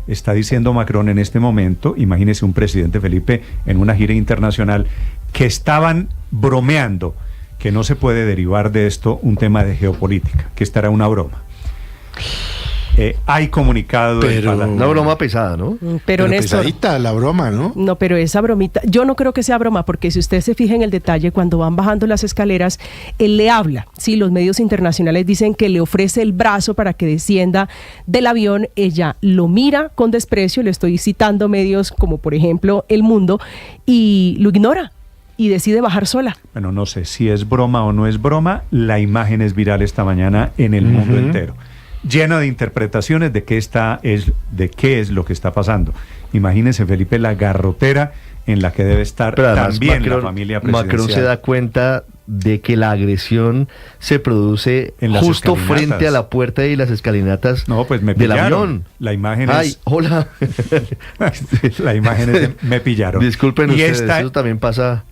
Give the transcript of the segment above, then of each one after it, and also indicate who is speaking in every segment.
Speaker 1: está diciendo Macron en este momento, imagínese un presidente, Felipe, en una gira internacional, que estaban bromeando, que no se puede derivar de esto un tema de geopolítica, que esta era una broma. Hay comunicado...
Speaker 2: Una broma pesada, ¿no?
Speaker 3: Pero Néstor,
Speaker 4: pesadita la broma, ¿no?
Speaker 3: No, pero esa bromita, yo no creo que sea broma, porque si usted se fija en el detalle, cuando van bajando las escaleras, él le habla. Sí, los medios internacionales dicen que le ofrece el brazo para que descienda del avión. Ella lo mira con desprecio, le estoy citando medios como por ejemplo El Mundo, y lo ignora y decide bajar sola.
Speaker 1: Bueno, no sé si es broma o no es broma, la imagen es viral esta mañana en el mundo entero, llena de interpretaciones de qué es lo que está pasando. Imagínense, Felipe, la garrotera en la que debe estar también Macron, la familia presidencial.
Speaker 2: Macron se da cuenta de que la agresión se produce
Speaker 1: en las
Speaker 2: justo frente a la puerta y las escalinatas del avión.
Speaker 1: La imagen
Speaker 2: es... hola.
Speaker 1: La imagen es me pillaron.
Speaker 2: Disculpen ustedes, eso también pasa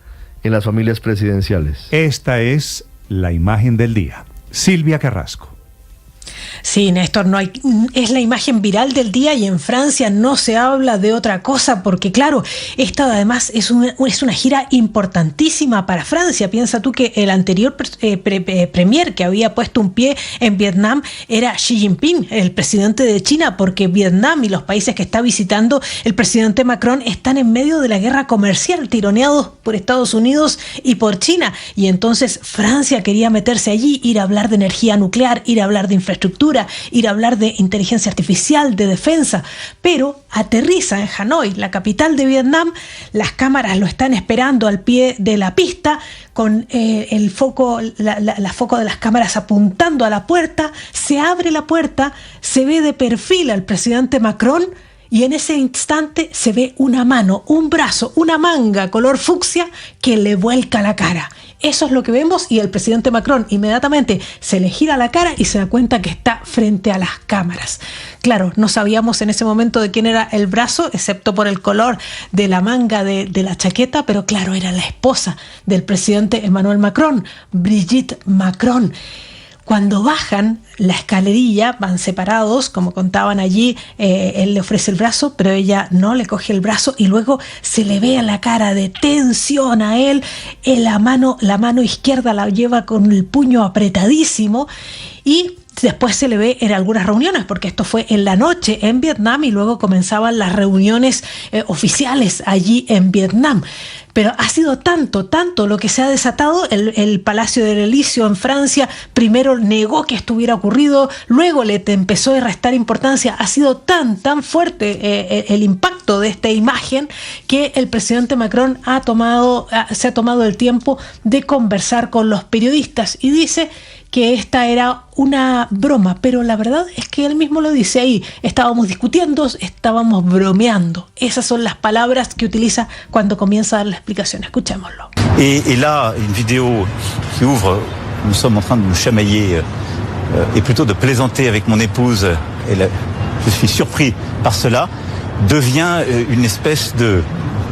Speaker 2: en las familias presidenciales.
Speaker 1: Esta es la imagen del día. Silvia Carrasco.
Speaker 5: Sí, Néstor, es la imagen viral del día, y en Francia no se habla de otra cosa porque, claro, esta además es una gira importantísima para Francia. Piensa tú que el anterior premier que había puesto un pie en Vietnam era Xi Jinping, el presidente de China, porque Vietnam y los países que está visitando el presidente Macron están en medio de la guerra comercial, tironeados por Estados Unidos y por China. Y entonces Francia quería meterse allí, ir a hablar de energía nuclear, ir a hablar de infraestructura, ir a hablar de inteligencia artificial, de defensa, pero aterriza en Hanoi, la capital de Vietnam. Las cámaras lo están esperando al pie de la pista con el foco, la foco de las cámaras apuntando a la puerta. Se abre la puerta, se ve de perfil al presidente Macron, y en ese instante se ve una mano, un brazo, una manga color fucsia que le vuelca la cara. Eso es lo que vemos, y el presidente Macron inmediatamente se le gira la cara y se da cuenta que está frente a las cámaras. Claro, no sabíamos en ese momento de quién era el brazo, excepto por el color de la manga de la chaqueta, pero claro, era la esposa del presidente Emmanuel Macron, Brigitte Macron. Cuando bajan la escalerilla, van separados, como contaban allí, él le ofrece el brazo, pero ella no le coge el brazo, y luego se le ve a la cara de tensión a él, la mano izquierda la lleva con el puño apretadísimo, y después se le ve en algunas reuniones, porque esto fue en la noche en Vietnam y luego comenzaban las reuniones oficiales allí en Vietnam. Pero ha sido tanto lo que se ha desatado. El Palacio del Elíseo en Francia primero negó que estuviera ocurrido, luego le empezó a restar importancia. Ha sido tan fuerte el impacto de esta imagen que el presidente Macron se ha tomado el tiempo de conversar con los periodistas y dice que esta era una broma, pero la verdad es que él mismo lo dice ahí: estábamos discutiendo, estábamos bromeando. Esas son las palabras que utiliza cuando comienza a dar la explicación. Escuchémoslo.
Speaker 6: Et là, une vidéo qui ouvre, nous sommes en train de nous chamailler et plutôt de plaisanter avec mon épouse, je suis surpris par cela, devient une espèce de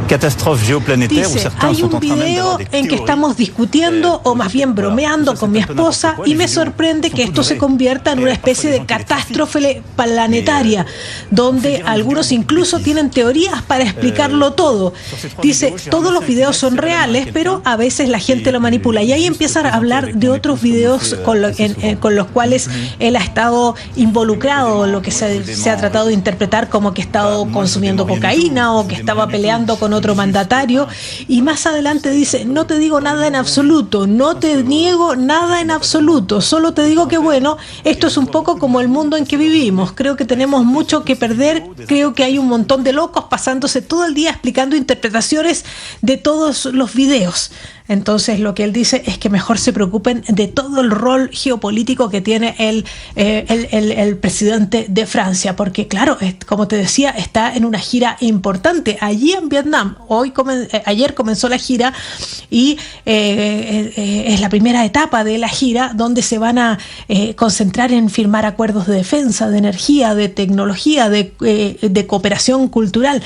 Speaker 6: catástrofe geoplanetaria.
Speaker 5: Dice, hay un video en que estamos discutiendo, o más bien bromeando con mi esposa, y me sorprende que esto se convierta en una especie de catástrofe planetaria, donde algunos incluso tienen teorías para explicarlo todo. Dice, todos los videos son reales, pero a veces la gente lo manipula. Y ahí empiezan a hablar de otros videos con los cuales él ha estado involucrado, lo que se ha tratado de interpretar como que ha estado consumiendo cocaína o que estaba peleando con otro mandatario. Y más adelante dice: no te digo nada en absoluto, no te niego nada en absoluto, solo te digo que bueno, esto es un poco como el mundo en que vivimos, creo que tenemos mucho que perder, creo que hay un montón de locos pasándose todo el día explicando interpretaciones de todos los videos. Entonces lo que él dice es que mejor se preocupen de todo el rol geopolítico que tiene el presidente de Francia, porque claro, como te decía, está en una gira importante allí en Vietnam. Ayer comenzó la gira y es la primera etapa de la gira, donde se van a concentrar en firmar acuerdos de defensa, de energía, de tecnología, de cooperación cultural.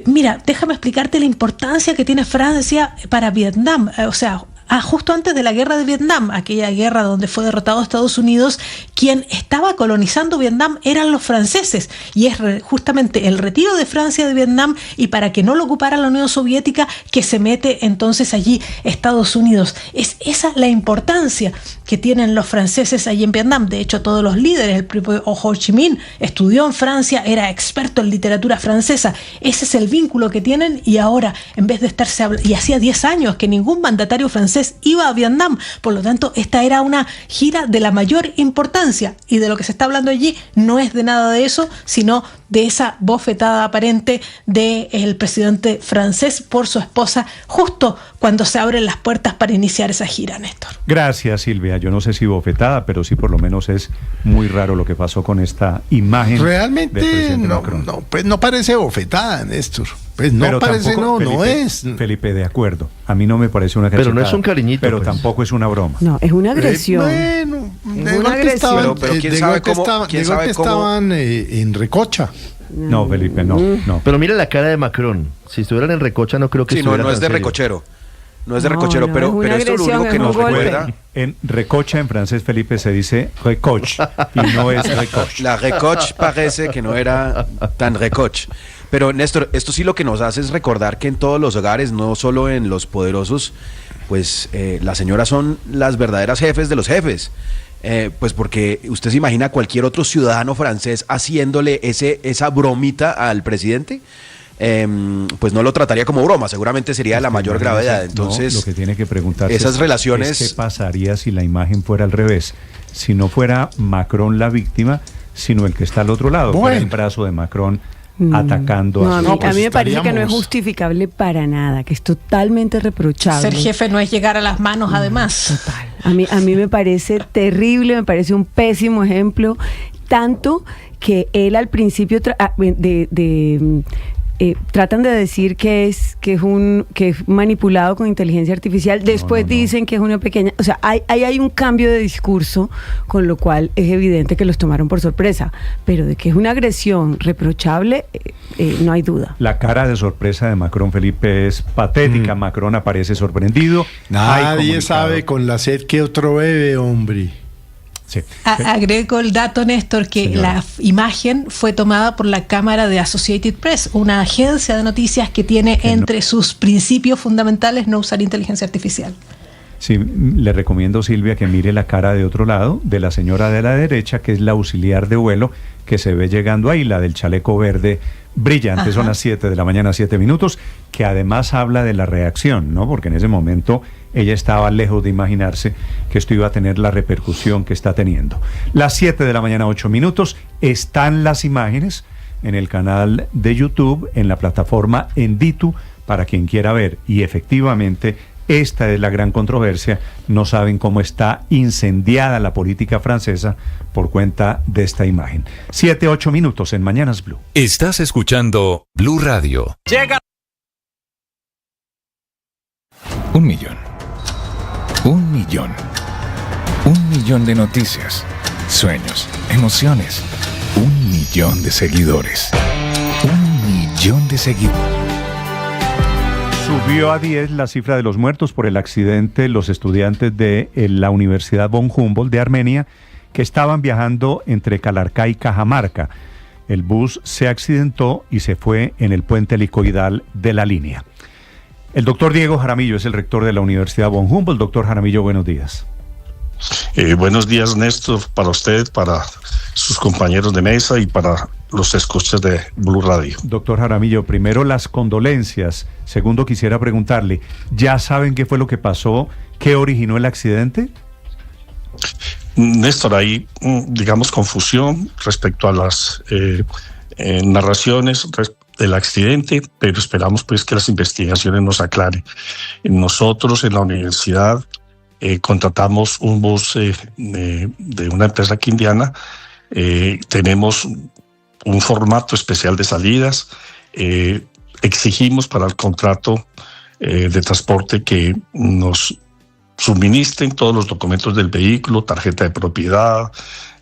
Speaker 5: Mira, déjame explicarte la importancia que tiene Francia para Vietnam. O sea, justo antes de la guerra de Vietnam, aquella guerra donde fue derrotado Estados Unidos. Quien estaba colonizando Vietnam eran los franceses, y es justamente el retiro de Francia de Vietnam, y para que no lo ocupara la Unión Soviética, que se mete entonces allí Estados Unidos. Es esa la importancia que tienen los franceses allí en Vietnam. De hecho, todos los líderes, el propio Ho Chi Minh estudió en Francia, era experto en literatura francesa. Ese es el vínculo que tienen, y ahora, en vez de estarse hablando, y hacía 10 años que ningún mandatario francés iba a Vietnam, por lo tanto, esta era una gira de la mayor importancia, y de lo que se está hablando allí no es de nada de eso, sino de esa bofetada aparente del presidente francés por su esposa, justo cuando se abren las puertas para iniciar esa gira, Néstor.
Speaker 1: Gracias, Silvia. Yo no sé si bofetada, pero sí por lo menos es muy raro lo que pasó con esta imagen.
Speaker 4: Realmente
Speaker 1: del presidente Macron.
Speaker 4: pues no parece bofetada, Néstor. Pues no
Speaker 1: Pero
Speaker 4: parece,
Speaker 1: tampoco,
Speaker 4: no
Speaker 1: Felipe,
Speaker 4: es.
Speaker 1: Felipe, de acuerdo. A mí no me parece una cachetada.
Speaker 2: Pero no es un cariñito,
Speaker 1: Pero
Speaker 2: pues.
Speaker 1: tampoco es una broma.
Speaker 7: No, es una agresión.
Speaker 4: Bueno, de
Speaker 7: una
Speaker 4: golpe estaban,
Speaker 8: Pero quién
Speaker 4: de
Speaker 8: sabe
Speaker 4: golpe
Speaker 8: cómo-
Speaker 4: estaban,
Speaker 8: quién
Speaker 4: de
Speaker 8: sabe
Speaker 4: golpe
Speaker 8: cómo-
Speaker 4: estaban en recocha.
Speaker 1: No, Felipe, no.
Speaker 2: Pero mira la cara de Macron. Si estuvieran en recocha, no creo que
Speaker 8: Sí, no
Speaker 2: estuvieran
Speaker 8: es de
Speaker 2: tan serio.
Speaker 8: recochero. No es de
Speaker 7: No,
Speaker 8: recochero,
Speaker 7: no,
Speaker 8: pero,
Speaker 7: es una
Speaker 8: pero esto lo
Speaker 7: agresión,
Speaker 8: único que
Speaker 7: es
Speaker 8: nos
Speaker 7: un golpe.
Speaker 8: recuerda.
Speaker 1: En recocha en francés, Felipe, se dice recoche y no es recoche.
Speaker 8: La recoche parece que no era tan recoche. Pero Néstor, esto sí lo que nos hace es recordar que en todos los hogares, no solo en los poderosos, pues las señoras son las verdaderas jefes de los jefes. Pues porque usted se imagina a cualquier otro ciudadano francés haciéndole esa bromita al presidente, pues no lo trataría como broma, seguramente sería de la mayor gravedad. Entonces,
Speaker 1: no, lo que tiene que preguntarse
Speaker 8: esas relaciones...
Speaker 1: es qué pasaría si la imagen fuera al revés, si no fuera Macron la víctima, sino el que está al otro lado, fuera el brazo de Macron atacando
Speaker 7: No,
Speaker 1: a
Speaker 7: a
Speaker 1: su
Speaker 7: mí,
Speaker 1: esposa.
Speaker 7: a mí me parece que no es
Speaker 4: estaríamos-
Speaker 7: justificable para nada, que es totalmente reprochable.
Speaker 5: Ser jefe no es llegar a las manos, además.
Speaker 7: Total. A mí me parece terrible, me parece un pésimo ejemplo, tanto que él al principio tratan de decir que es manipulado con inteligencia artificial, después
Speaker 1: no.
Speaker 7: dicen que es una pequeña, o sea, hay un cambio de discurso, con lo cual es evidente que los tomaron por sorpresa, pero de que es una agresión reprochable, no hay duda.
Speaker 1: La cara de sorpresa de Macron, Felipe, es patética. Macron aparece sorprendido. Hay
Speaker 4: Nadie
Speaker 1: comunicado.
Speaker 4: sabe con la sed que otro bebe, hombre.
Speaker 1: Sí.
Speaker 5: Agrego el dato, Néstor, que
Speaker 1: Señora.
Speaker 5: la imagen fue tomada por la cámara de Associated Press, una agencia de noticias que tiene entre sus principios fundamentales no usar inteligencia artificial.
Speaker 1: Sí, le recomiendo, Silvia, que mire la cara de otro lado, de la señora de la derecha, que es la auxiliar de vuelo, que se ve llegando ahí, la del chaleco verde brillante.
Speaker 5: Ajá.
Speaker 1: Son las 7 de la mañana, 7 minutos, que además habla de la reacción, ¿no? Porque en ese momento ella estaba lejos de imaginarse que esto iba a tener la repercusión que está teniendo. Las 7 de la mañana, 8 minutos, están las imágenes en el canal de YouTube, en la plataforma Enditu, para quien quiera ver. Y efectivamente, esta es la gran controversia. No saben cómo está incendiada la política francesa por cuenta de esta imagen. 7, 8 minutos en Mañanas Blue.
Speaker 9: Estás escuchando Blue Radio.
Speaker 10: Llega
Speaker 9: 1 millón. 1 millón. 1 millón de noticias, sueños, emociones. 1 millón de seguidores. 1 millón de seguidores.
Speaker 1: Subió a 10 la cifra de los muertos por el accidente los estudiantes de la Universidad von Humboldt de Armenia que estaban viajando entre Calarcá y Cajamarca. El bus se accidentó y se fue en el puente helicoidal de la línea. El doctor Diego Jaramillo es el rector de la Universidad von Humboldt. Doctor Jaramillo, buenos días.
Speaker 11: Buenos días, Néstor, para usted, para sus compañeros de mesa y para los escuchas de Blue Radio.
Speaker 1: Doctor Jaramillo, primero las condolencias. Segundo, quisiera preguntarle, ¿ya saben qué fue lo que pasó? ¿Qué originó el accidente?
Speaker 11: Néstor, hay, digamos, confusión respecto a las narraciones del accidente, pero esperamos pues que las investigaciones nos aclaren. Nosotros en la universidad contratamos un bus de una empresa quindiana. Tenemos un formato especial de salidas. Exigimos para el contrato de transporte que nos suministren todos los documentos del vehículo, tarjeta de propiedad,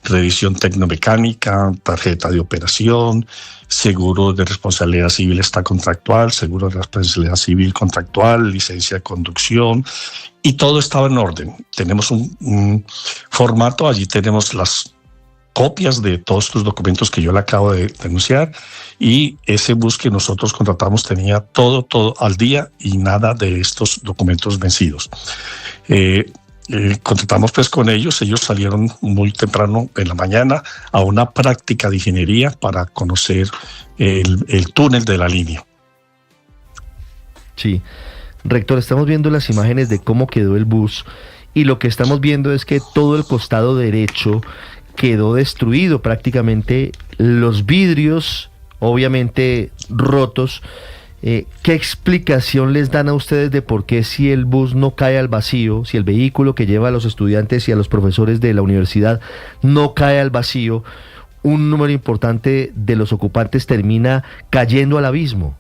Speaker 11: revisión tecnomecánica, tarjeta de operación, seguro de responsabilidad civil contractual, seguro de responsabilidad civil contractual, licencia de conducción, y todo estaba en orden. Tenemos un formato, allí tenemos las copias de todos estos documentos que yo le acabo de denunciar, y ese bus que nosotros contratamos tenía todo al día y nada de estos documentos vencidos. Contratamos pues con ellos salieron muy temprano en la mañana a una práctica de ingeniería para conocer el túnel de la línea.
Speaker 2: Sí, rector, estamos viendo las imágenes de cómo quedó el bus y lo que estamos viendo es que todo el costado derecho quedó destruido prácticamente, los vidrios obviamente rotos. ¿Qué explicación les dan a ustedes de por qué, si el bus no cae al vacío, si el vehículo que lleva a los estudiantes y a los profesores de la universidad no cae al vacío, un número importante de los ocupantes termina cayendo al abismo?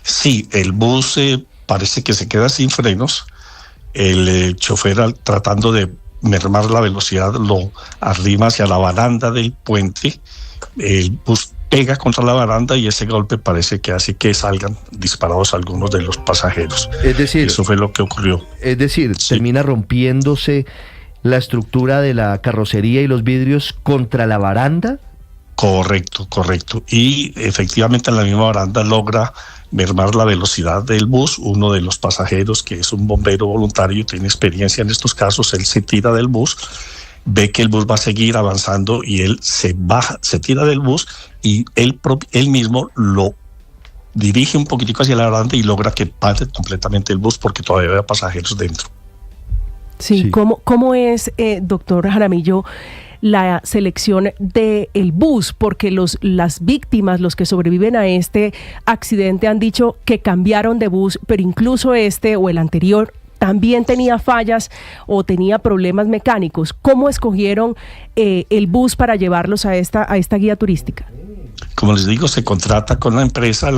Speaker 11: Sí, el bus parece que se queda sin frenos. El chofer, tratando de mermar la velocidad, lo arrima hacia la baranda del puente. El bus pega contra la baranda y ese golpe parece que hace que salgan disparados algunos de los pasajeros.
Speaker 2: Es decir,
Speaker 11: eso fue lo que ocurrió.
Speaker 2: Es decir,
Speaker 11: sí,
Speaker 2: termina rompiéndose la estructura de la carrocería y los vidrios contra la baranda.
Speaker 11: Correcto. Y efectivamente en la misma baranda logra mermar la velocidad del bus. Uno de los pasajeros, que es un bombero voluntario, tiene experiencia en estos casos, él se tira del bus, ve que el bus va a seguir avanzando y él se baja, se tira del bus y él mismo lo dirige un poquitico hacia la baranda y logra que pare completamente el bus porque todavía había pasajeros dentro.
Speaker 3: Sí. ¿Cómo es, doctor Jaramillo, la selección del bus? Porque las víctimas, los que sobreviven a este accidente, han dicho que cambiaron de bus, pero incluso este o el anterior también tenía fallas o tenía problemas mecánicos. ¿Cómo escogieron el bus para llevarlos a esta guía turística?
Speaker 11: Como les digo, se contrata con la empresa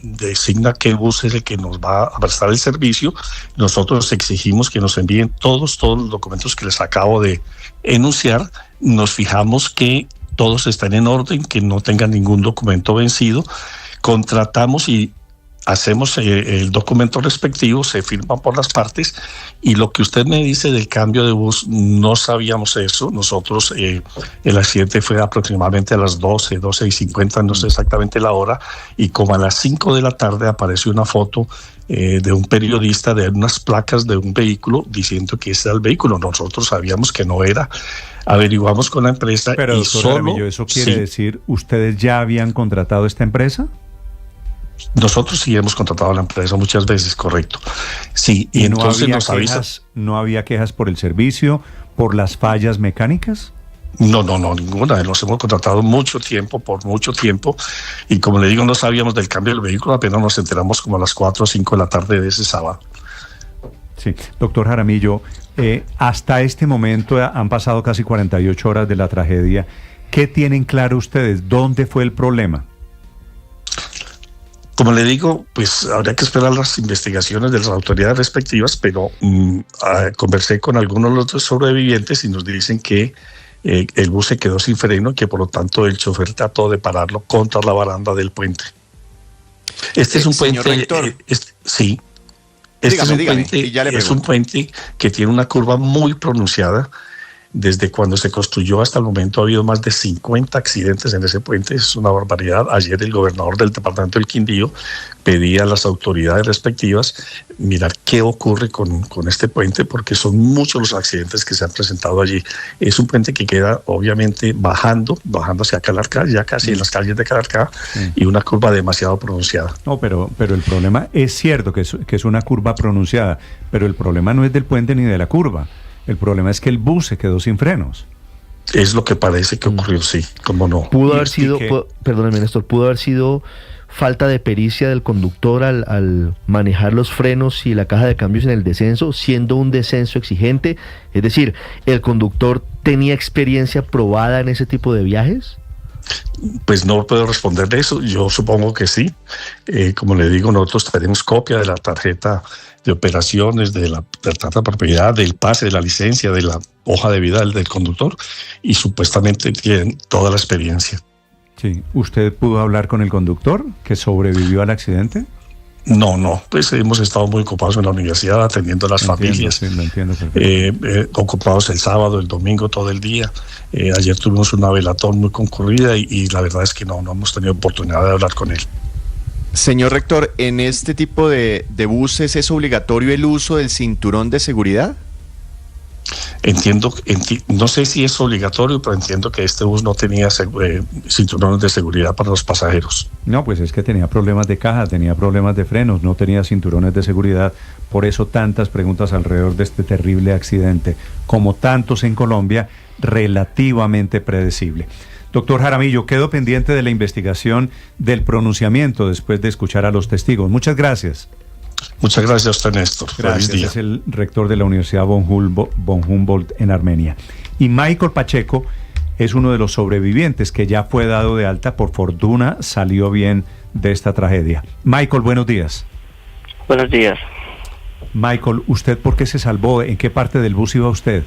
Speaker 11: designa qué bus es el que nos va a prestar el servicio. Nosotros exigimos que nos envíen todos los documentos que les acabo de enunciar. Nos fijamos que todos están en orden, que no tengan ningún documento vencido. Contratamos y hacemos el documento respectivo, se firma por las partes, y lo que usted me dice del cambio de bus, no sabíamos eso. Nosotros, el accidente fue aproximadamente a las 12:50, no sé exactamente la hora, y como a las 5 de la tarde apareció una foto de un periodista de unas placas de un vehículo diciendo que ese era el vehículo. Nosotros sabíamos que no era. Averiguamos con la empresa.
Speaker 1: Pero,
Speaker 11: y
Speaker 1: doctor
Speaker 11: solo
Speaker 1: Jaramillo, ¿eso quiere decir ¿ustedes ya habían contratado esta empresa?
Speaker 11: Nosotros sí hemos contratado a la empresa muchas veces, correcto. Sí, y entonces nos avisan.
Speaker 1: ¿No había quejas por el servicio, por las fallas mecánicas?
Speaker 11: No, ninguna. Nos hemos contratado por mucho tiempo, y como le digo, no sabíamos del cambio del vehículo, apenas nos enteramos como a las 4 o 5 de la tarde de ese sábado.
Speaker 1: Sí, doctor Jaramillo, hasta este momento han pasado casi 48 horas de la tragedia. ¿Qué tienen claro ustedes? ¿Dónde fue el problema?
Speaker 11: Como le digo, pues habría que esperar las investigaciones de las autoridades respectivas, pero conversé con algunos de los sobrevivientes y nos dicen que el bus se quedó sin freno y que por lo tanto el chofer trató de pararlo contra la baranda del puente. Este es un puente. Sí. Es un puente que tiene una curva muy pronunciada. Desde cuando se construyó hasta el momento ha habido más de 50 accidentes en ese puente. Es una barbaridad. Ayer el gobernador del departamento del Quindío pedía a las autoridades respectivas mirar qué ocurre con este puente, porque son muchos los accidentes que se han presentado allí. Es un puente que queda obviamente bajando hacia Calarcá, ya casi en las calles de Calarcá, y una curva demasiado pronunciada.
Speaker 1: No, pero el problema es cierto que es una curva pronunciada, pero el problema no es del puente ni de la curva. El problema es que el bus se quedó sin frenos.
Speaker 11: Es lo que parece que ocurrió, sí, cómo no.
Speaker 2: Pudo haber sido, perdóneme, Néstor, pudo haber sido falta de pericia del conductor al manejar los frenos y la caja de cambios en el descenso, siendo un descenso exigente. Es decir, ¿el conductor tenía experiencia probada en ese tipo de viajes?
Speaker 11: Pues no puedo responderle eso. Yo supongo que sí. Como le digo, nosotros tenemos copia de la tarjeta de operaciones, de la tarjeta de propiedad, del pase, de la licencia, de la hoja de vida del conductor y supuestamente tienen toda la experiencia.
Speaker 1: Sí. ¿Usted pudo hablar con el conductor que sobrevivió al accidente?
Speaker 11: No, pues hemos estado muy ocupados en la universidad atendiendo a las familias.
Speaker 1: Sí, lo entiendo perfectamente.
Speaker 11: Ocupados el sábado, el domingo, todo el día. Ayer tuvimos una velatón muy concurrida y la verdad es que no hemos tenido oportunidad de hablar con él.
Speaker 10: Señor rector, ¿en este tipo de buses es obligatorio el uso del cinturón de seguridad?
Speaker 11: No sé si es obligatorio, pero entiendo que este bus no tenía cinturones de seguridad para los pasajeros.
Speaker 1: No, pues es que tenía problemas de caja, tenía problemas de frenos, no tenía cinturones de seguridad. Por eso tantas preguntas alrededor de este terrible accidente, como tantos en Colombia, relativamente predecible. Doctor Jaramillo, quedo pendiente de la investigación del pronunciamiento después de escuchar a los testigos. Muchas gracias.
Speaker 11: Muchas gracias a usted, Néstor.
Speaker 1: Gracias.
Speaker 11: Feliz día.
Speaker 1: Es el rector de la Universidad von Humboldt en Armenia. Y Michael Pacheco es uno de los sobrevivientes que ya fue dado de alta. Por fortuna salió bien de esta tragedia. Michael, buenos días.
Speaker 12: Buenos días.
Speaker 1: Michael, ¿usted por qué se salvó? ¿En qué parte del bus iba usted?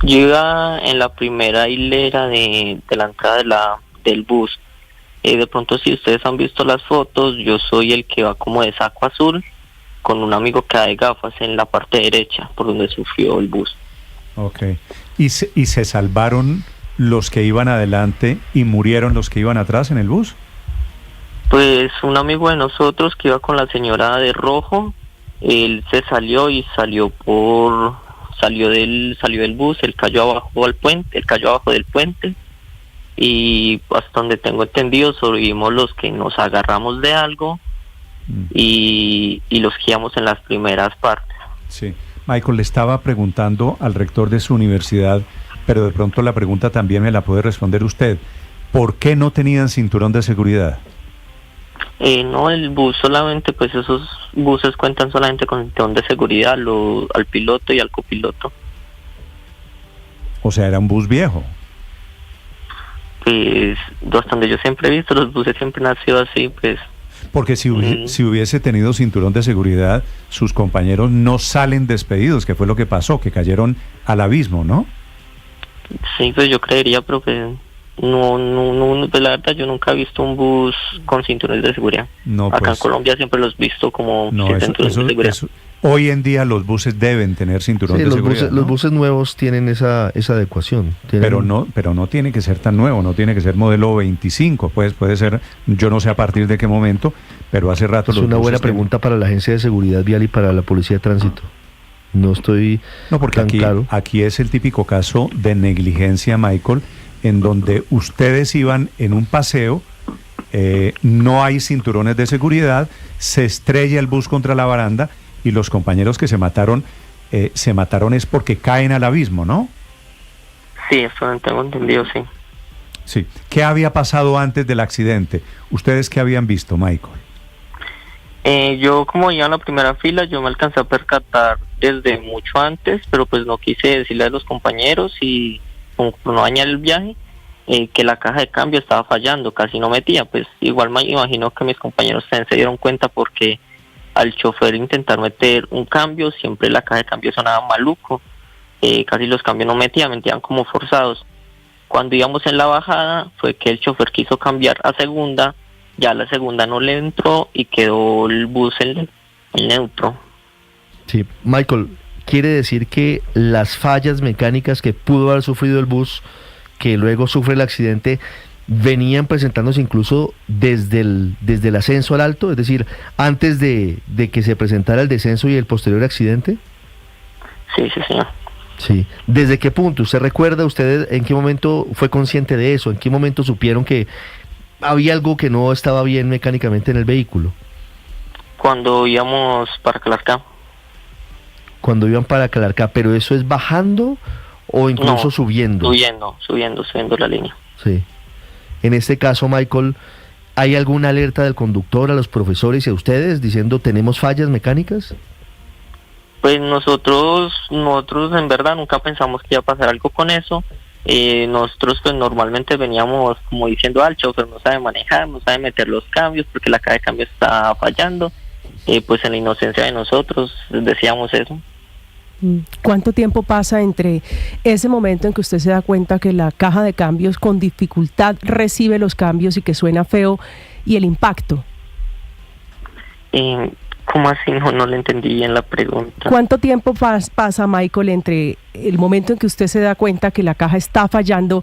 Speaker 12: Yo iba en la primera hilera de la entrada del bus. De pronto, si ustedes han visto las fotos, yo soy el que va como de saco azul, con un amigo que va de gafas en la parte derecha, por donde sufrió el bus.
Speaker 1: Ok. ¿Y se salvaron los que iban adelante y murieron los que iban atrás en el bus?
Speaker 12: Pues un amigo de nosotros que iba con la señora de rojo, él se salió y salió del bus, él cayó abajo del puente. Y hasta donde tengo entendido sobrevivimos los que nos agarramos de algo y los que íbamos en las primeras partes.
Speaker 1: Sí. Michael, le estaba preguntando al rector de su universidad, pero de pronto la pregunta también me la puede responder usted. ¿Por qué no tenían cinturón de seguridad?
Speaker 12: No, el bus solamente, pues esos buses cuentan solamente con cinturón de seguridad al piloto y al copiloto.
Speaker 1: O sea, era un bus viejo.
Speaker 12: Pues hasta donde yo siempre he visto, los buses siempre han sido así, pues.
Speaker 1: Porque si hubiese tenido cinturón de seguridad, sus compañeros no salen despedidos, que fue lo que pasó, que cayeron al abismo, ¿no?
Speaker 12: Sí, pues yo creería, pero pues no, pues la verdad yo nunca he visto un bus con cinturones de seguridad.
Speaker 1: No,
Speaker 12: acá
Speaker 1: pues,
Speaker 12: en Colombia siempre los he visto como
Speaker 1: cinturones de seguridad. Hoy en día los buses deben tener cinturón de seguridad.
Speaker 2: Los buses nuevos tienen esa adecuación.
Speaker 1: Pero no tiene que ser tan nuevo, no tiene que ser modelo 25, pues puede ser, yo no sé a partir de qué momento, pero hace rato
Speaker 2: es una buena pregunta para la Agencia de Seguridad Vial y para la Policía de Tránsito. No estoy
Speaker 1: porque
Speaker 2: tan claro.
Speaker 1: Aquí es el típico caso de negligencia, Michael, en donde ustedes iban en un paseo, no hay cinturones de seguridad, se estrella el bus contra la baranda y los compañeros que se mataron es porque caen al abismo, ¿no?
Speaker 12: Sí, eso tengo entendido, sí.
Speaker 1: Sí. ¿Qué había pasado antes del accidente? ¿Ustedes qué habían visto, Michael?
Speaker 12: Yo como iba en la primera fila, yo me alcancé a percatar desde mucho antes, pero pues no quise decirle a los compañeros y como no dañar el viaje, que la caja de cambio estaba fallando, casi no metía. Pues igual me imagino que mis compañeros también se dieron cuenta porque al chofer intentar meter un cambio, siempre la caja de cambio sonaba maluco, casi los cambios no metían como forzados. Cuando íbamos en la bajada fue que el chofer quiso cambiar a segunda, ya la segunda no le entró y quedó el bus en neutro.
Speaker 2: Sí, Michael, quiere decir que las fallas mecánicas que pudo haber sufrido el bus, que luego sufre el accidente, venían presentándose incluso desde el ascenso al alto, es decir, antes de que se presentara el descenso y el posterior accidente.
Speaker 12: Sí, señor.
Speaker 2: Sí. ¿Desde qué punto? ¿Usted recuerda, usted en qué momento fue consciente de eso? ¿En qué momento supieron que había algo que no estaba bien mecánicamente en el vehículo?
Speaker 12: Cuando íbamos para Calarcá.
Speaker 2: Cuando iban para Calarcá, ¿pero eso es bajando o incluso subiendo?
Speaker 12: Subiendo la línea.
Speaker 2: Sí. En este caso, Michael, ¿hay alguna alerta del conductor a los profesores y a ustedes diciendo tenemos fallas mecánicas?
Speaker 12: Pues nosotros en verdad nunca pensamos que iba a pasar algo con eso. Nosotros pues normalmente veníamos como diciendo, el chofer no sabe manejar, no sabe meter los cambios porque la caja de cambio está fallando. Pues en la inocencia de nosotros decíamos eso.
Speaker 3: ¿Cuánto tiempo pasa entre ese momento en que usted se da cuenta que la caja de cambios con dificultad recibe los cambios y que suena feo y el impacto?
Speaker 12: ¿Cómo así? No le entendí bien la pregunta.
Speaker 3: ¿Cuánto tiempo pasa, Michael, entre el momento en que usted se da cuenta que la caja está fallando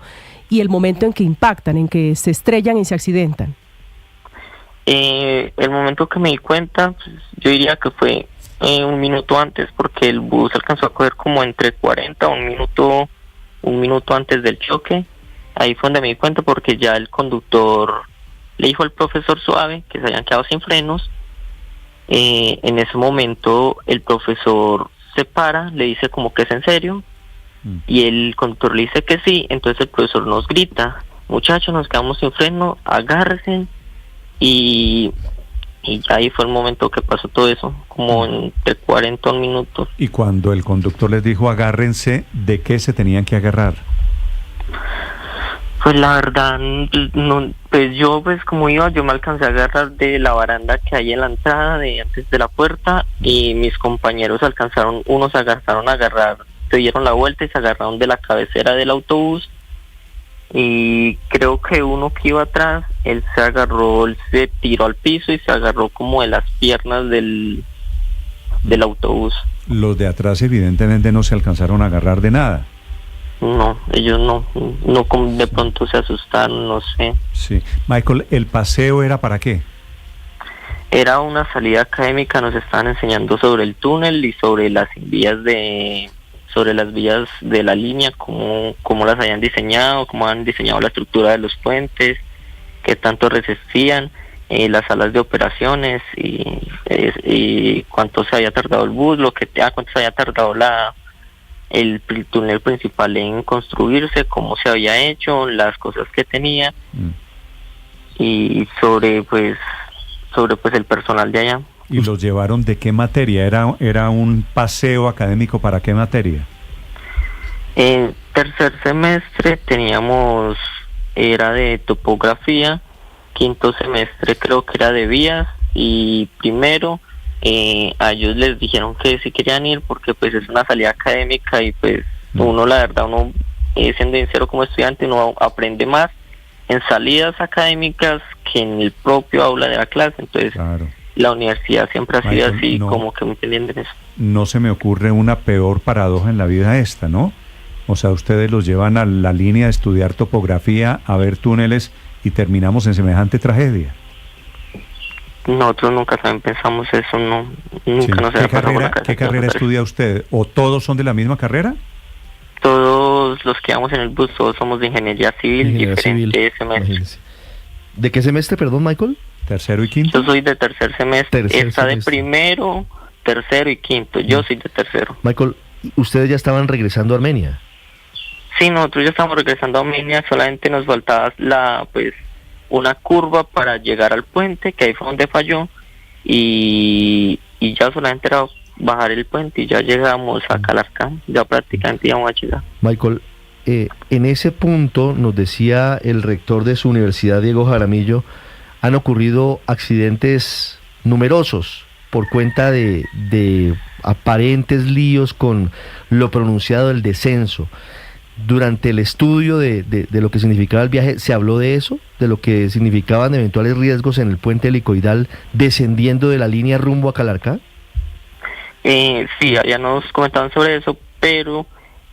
Speaker 3: y el momento en que impactan, en que se estrellan y se accidentan?
Speaker 12: El momento que me di cuenta, pues, yo diría que fue un minuto antes, porque el bus alcanzó a coger como entre 40 a un minuto antes del choque. Ahí fue donde me di cuenta, porque ya el conductor le dijo al profesor suave que se habían quedado sin frenos. En ese momento el profesor se para, le dice como que es en serio, y el conductor le dice que sí. Entonces el profesor nos grita: muchachos, nos quedamos sin freno, agárrense. Y ahí fue el momento que pasó todo eso, como entre 40 minutos.
Speaker 1: Y cuando el conductor les dijo agárrense, ¿de qué se tenían que agarrar?
Speaker 12: Pues la verdad, no, pues yo como iba, yo me alcancé a agarrar de la baranda que hay en la entrada, de antes de la puerta, y mis compañeros unos alcanzaron a agarrar, se dieron la vuelta y se agarraron de la cabecera del autobús, y creo que uno que iba atrás, él se tiró al piso y se agarró como de las piernas del autobús.
Speaker 1: Los de atrás evidentemente no se alcanzaron a agarrar de nada.
Speaker 12: No, ellos no como de pronto se asustaron, no sé.
Speaker 1: Sí. Michael, ¿el paseo era para qué?
Speaker 12: Era una salida académica, nos estaban enseñando sobre el túnel y sobre las vías de la línea, cómo las habían diseñado, cómo han diseñado la estructura de los puentes, qué tanto resistían, las salas de operaciones y cuánto se había tardado el bus, cuánto se había tardado el túnel principal en construirse, cómo se había hecho, las cosas que tenía, y sobre el personal de allá.
Speaker 1: ¿Y los llevaron de qué materia? ¿Era un paseo académico para qué materia?
Speaker 12: En tercer semestre era de topografía, quinto semestre creo que era de vías, y primero a ellos les dijeron que si querían ir porque pues es una salida académica y pues uno, la verdad, siendo sincero como estudiante, uno aprende más en salidas académicas que en el propio aula de la clase. Entonces claro, la universidad siempre ha sido así, como que muy pendiente de eso.
Speaker 1: No se me ocurre una peor paradoja en la vida esta, ¿no? O sea, ustedes los llevan a la línea de estudiar topografía, a ver túneles, y terminamos en semejante tragedia.
Speaker 12: Nosotros nunca también pensamos eso, nunca nos había pasado por la cabeza.
Speaker 1: ¿Qué carrera estudia usted? ¿O todos son de la misma carrera?
Speaker 12: Todos los que vamos en el bus, todos somos de ingeniería civil, diferentes semestres.
Speaker 2: ¿De qué semestre, perdón, Michael?
Speaker 1: ¿Tercero y quinto?
Speaker 12: Yo soy de tercer semestre. De primero, tercero y quinto. Yo soy de tercero.
Speaker 2: Michael, ¿ustedes ya estaban regresando a Armenia?
Speaker 12: Sí, nosotros ya estamos regresando a Armenia, solamente nos faltaba una curva para llegar al puente, que ahí fue donde falló, y ya solamente era bajar el puente y ya llegamos a Calarcá, ya prácticamente íbamos a llegar.
Speaker 2: Michael, en ese punto nos decía el rector de su universidad, Diego Jaramillo, han ocurrido accidentes numerosos por cuenta de aparentes líos con lo pronunciado del descenso. Durante el estudio de lo que significaba el viaje, ¿se habló de eso? ¿De lo que significaban eventuales riesgos en el puente helicoidal descendiendo de la línea rumbo a Calarcá?
Speaker 12: Sí, ya nos comentaban sobre eso, pero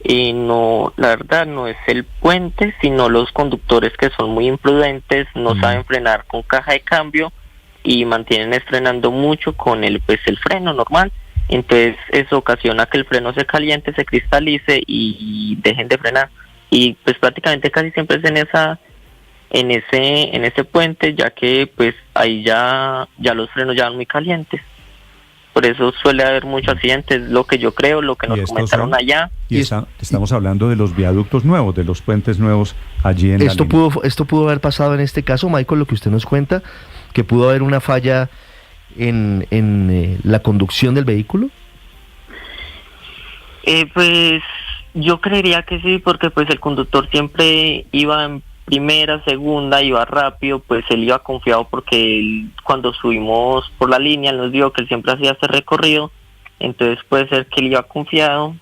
Speaker 12: no, la verdad no es el puente, sino los conductores que son muy imprudentes, no saben frenar con caja de cambio y mantienen frenando mucho con el freno normal. Entonces eso ocasiona que el freno se caliente, se cristalice y dejen de frenar, y pues prácticamente casi siempre es en ese puente, ya que pues ahí ya los frenos ya van muy calientes. Por eso suele haber muchos accidentes, lo que yo creo, lo que nos comentaron allá.
Speaker 1: Y estamos hablando de los viaductos nuevos, de los puentes nuevos allí en
Speaker 2: esto pudo haber pasado en este caso, Michael, lo que usted nos cuenta, que pudo haber una falla en la conducción del vehículo.
Speaker 12: Pues yo creería que sí, porque pues el conductor siempre iba en primera, segunda, iba rápido, pues él iba confiado porque cuando subimos por la línea, él nos dijo que él siempre hacía este recorrido entonces puede ser que él iba confiado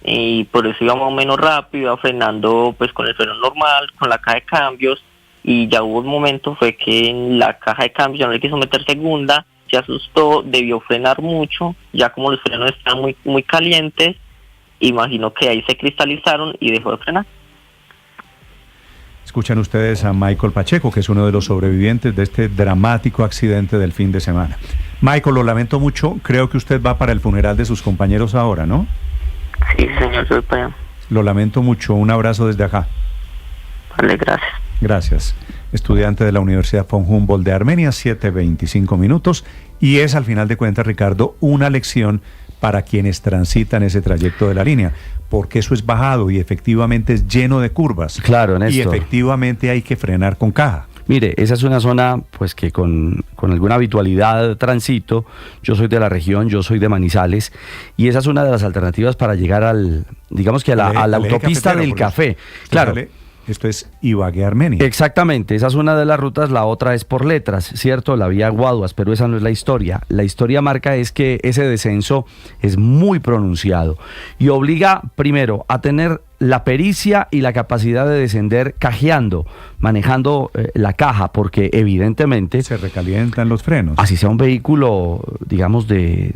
Speaker 12: y por eso iba más o menos rápido, iba frenando pues con el freno normal, con la caja de cambios, y ya hubo un momento fue que en la caja de cambios ya no le quiso meter segunda, se asustó, debió frenar mucho, ya como los frenos estaban muy calientes, imagino que ahí se cristalizaron y dejó de frenar.
Speaker 1: Escuchan ustedes a Michael Pacheco, que es uno de los sobrevivientes de este dramático accidente del fin de semana. Michael, lo lamento mucho, creo que usted va para el funeral de sus compañeros ahora, ¿no?
Speaker 12: Sí, señor, yo voy para allá.
Speaker 1: Lo lamento mucho, un abrazo desde acá.
Speaker 12: Vale, gracias.
Speaker 1: Gracias. Estudiante de la Universidad von Humboldt de Armenia, 7:25 minutos, y es al final de cuentas, Ricardo, una lección para quienes transitan ese trayecto de la línea, porque eso es bajado y efectivamente es lleno de curvas.
Speaker 13: Claro, Néstor.
Speaker 1: Y efectivamente hay que frenar con caja.
Speaker 13: Mire, esa es una zona pues que con alguna habitualidad transito. Yo soy de la región, yo soy de Manizales, y esa es una de las alternativas para llegar al, digamos que a la autopista del café. Claro.
Speaker 1: Esto es Ibagué, Armenia.
Speaker 13: Exactamente, esa es una de las rutas, la otra es por Letras, ¿cierto? La vía Guaduas, pero esa no es la historia. La historia marca es que ese descenso es muy pronunciado y obliga primero a tener la pericia y la capacidad de descender cajeando, manejando la caja, porque evidentemente
Speaker 1: se recalientan los frenos.
Speaker 13: Así sea un vehículo, digamos, de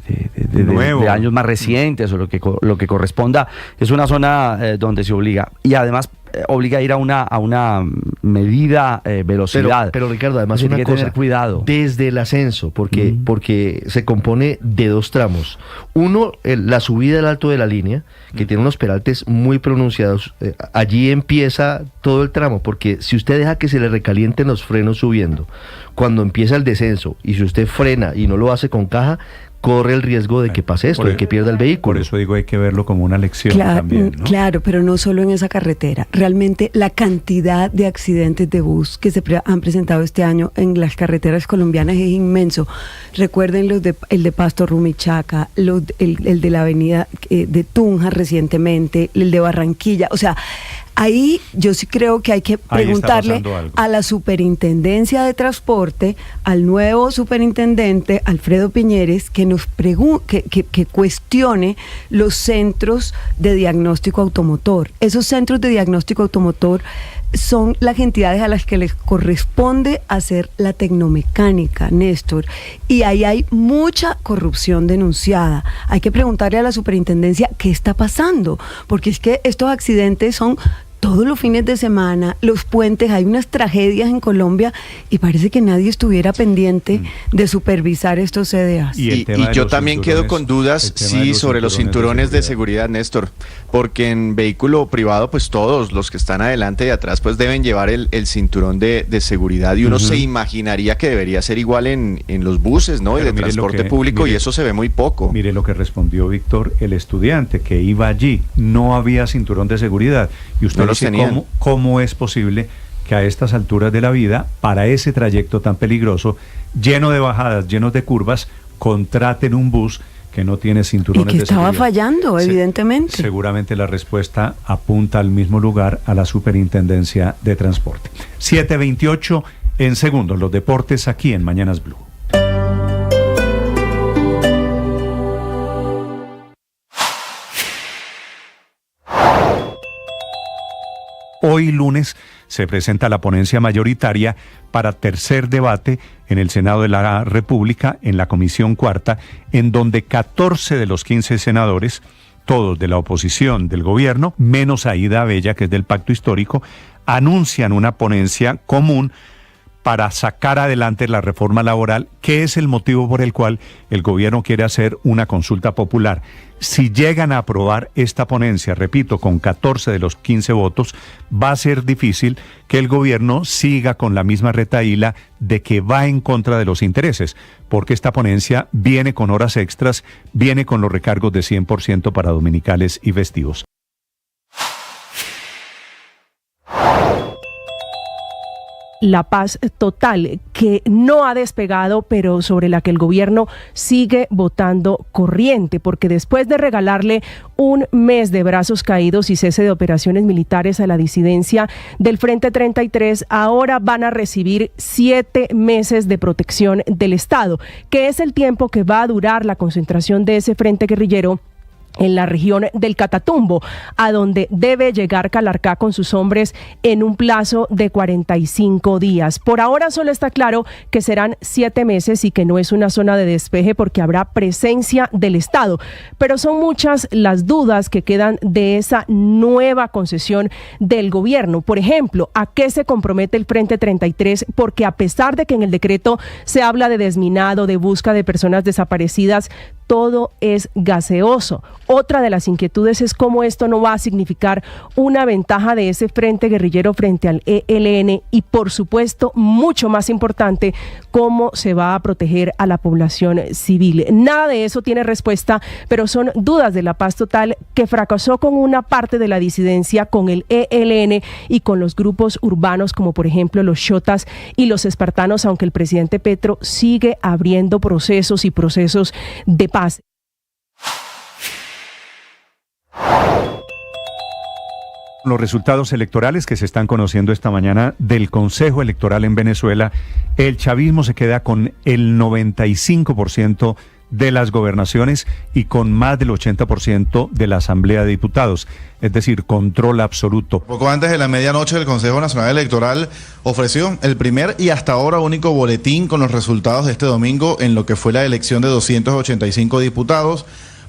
Speaker 13: años más recientes o lo que corresponda, es una zona donde se obliga. Y además obliga a ir a una medida velocidad.
Speaker 2: Pero Ricardo, además
Speaker 13: una
Speaker 2: cosa,
Speaker 13: que tener cuidado.
Speaker 2: Desde el ascenso, porque se compone de dos tramos. Uno, la subida al alto de la línea, que tiene unos peraltes muy pronunciados. Allí empieza todo el tramo, porque si usted deja que se le recalienten los frenos subiendo, cuando empieza el descenso, y si usted frena y no lo hace con caja, corre el riesgo de que pase esto, de que pierda el vehículo.
Speaker 1: Por eso digo, hay que verlo como una lección también, ¿no?
Speaker 7: Claro, pero no solo en esa carretera. Realmente la cantidad de accidentes de bus que se han presentado este año en las carreteras colombianas es inmenso. Recuerden el de Pasto Rumichaca, el de la avenida de Tunja recientemente, el de Barranquilla. O sea, ahí yo sí creo que hay que preguntarle a la Superintendencia de Transporte, al nuevo superintendente Alfredo Piñeres, que nos que cuestione los centros de diagnóstico automotor. Esos centros de diagnóstico automotor son las entidades a las que les corresponde hacer la tecnomecánica, Néstor, y ahí hay mucha corrupción denunciada. Hay que preguntarle a la superintendencia qué está pasando, porque es que estos accidentes son todos los fines de semana, los puentes, hay unas tragedias en Colombia y parece que nadie estuviera pendiente de supervisar estos CDAs.
Speaker 10: Y yo también quedo con dudas, sí, sobre los cinturones de seguridad, Néstor, porque en vehículo privado, pues todos los que están adelante y atrás, pues deben llevar el cinturón de seguridad, y uno se imaginaría que debería ser igual en los buses, ¿no? Pero y de transporte público, y eso se ve muy poco.
Speaker 1: Mire lo que respondió Víctor, el estudiante que iba allí, no había cinturón de seguridad, y usted dice, ¿cómo es posible que a estas alturas de la vida, para ese trayecto tan peligroso, lleno de bajadas, llenos de curvas, contraten un bus que no tiene cinturones de seguridad?
Speaker 7: Estaba fallando, evidentemente.
Speaker 1: Seguramente la respuesta apunta al mismo lugar, a la Superintendencia de Transporte. 7:28 en segundos, los deportes aquí en Mañanas Blue. Hoy lunes se presenta la ponencia mayoritaria para tercer debate en el Senado de la República, en la Comisión Cuarta, en donde 14 de los 15 senadores, todos de la oposición del gobierno, menos Aída Abella, que es del Pacto Histórico, anuncian una ponencia común para sacar adelante la reforma laboral, que es el motivo por el cual el gobierno quiere hacer una consulta popular. Si llegan a aprobar esta ponencia, repito, con 14 de los 15 votos, va a ser difícil que el gobierno siga con la misma retahíla de que va en contra de los intereses, porque esta ponencia viene con horas extras, viene con los recargos de 100% para dominicales y festivos.
Speaker 3: La Paz Total, que no ha despegado, pero sobre la que el gobierno sigue votando corriente, porque después de regalarle un mes de brazos caídos y cese de operaciones militares a la disidencia del Frente 33, ahora van a recibir 7 meses de protección del Estado, que es el tiempo que va a durar la concentración de ese frente guerrillero en la región del Catatumbo, a donde debe llegar Calarcá con sus hombres en un plazo de 45 días. Por ahora solo está claro que serán 7 meses y que no es una zona de despeje porque habrá presencia del Estado, pero son muchas las dudas que quedan de esa nueva concesión del gobierno. Por ejemplo, ¿a qué se compromete el Frente 33? Porque a pesar de que en el decreto se habla de desminado, de busca de personas desaparecidas, todo es gaseoso. Otra de las inquietudes es cómo esto no va a significar una ventaja de ese frente guerrillero frente al ELN y, por supuesto, mucho más importante, cómo se va a proteger a la población civil. Nada de eso tiene respuesta, pero son dudas de La Paz Total que fracasó con una parte de la disidencia, con el ELN y con los grupos urbanos como por ejemplo los Xotas y los espartanos, aunque el presidente Petro sigue abriendo procesos y procesos de paz.
Speaker 1: Los resultados electorales que se están conociendo esta mañana del Consejo Electoral en Venezuela, el chavismo se queda con el 95% de las gobernaciones y con más del 80% de la Asamblea de Diputados, es decir, control absoluto.
Speaker 14: Poco antes de la medianoche, el Consejo Nacional Electoral ofreció el primer y hasta ahora único boletín con los resultados de este domingo en lo que fue la elección de 285 diputados,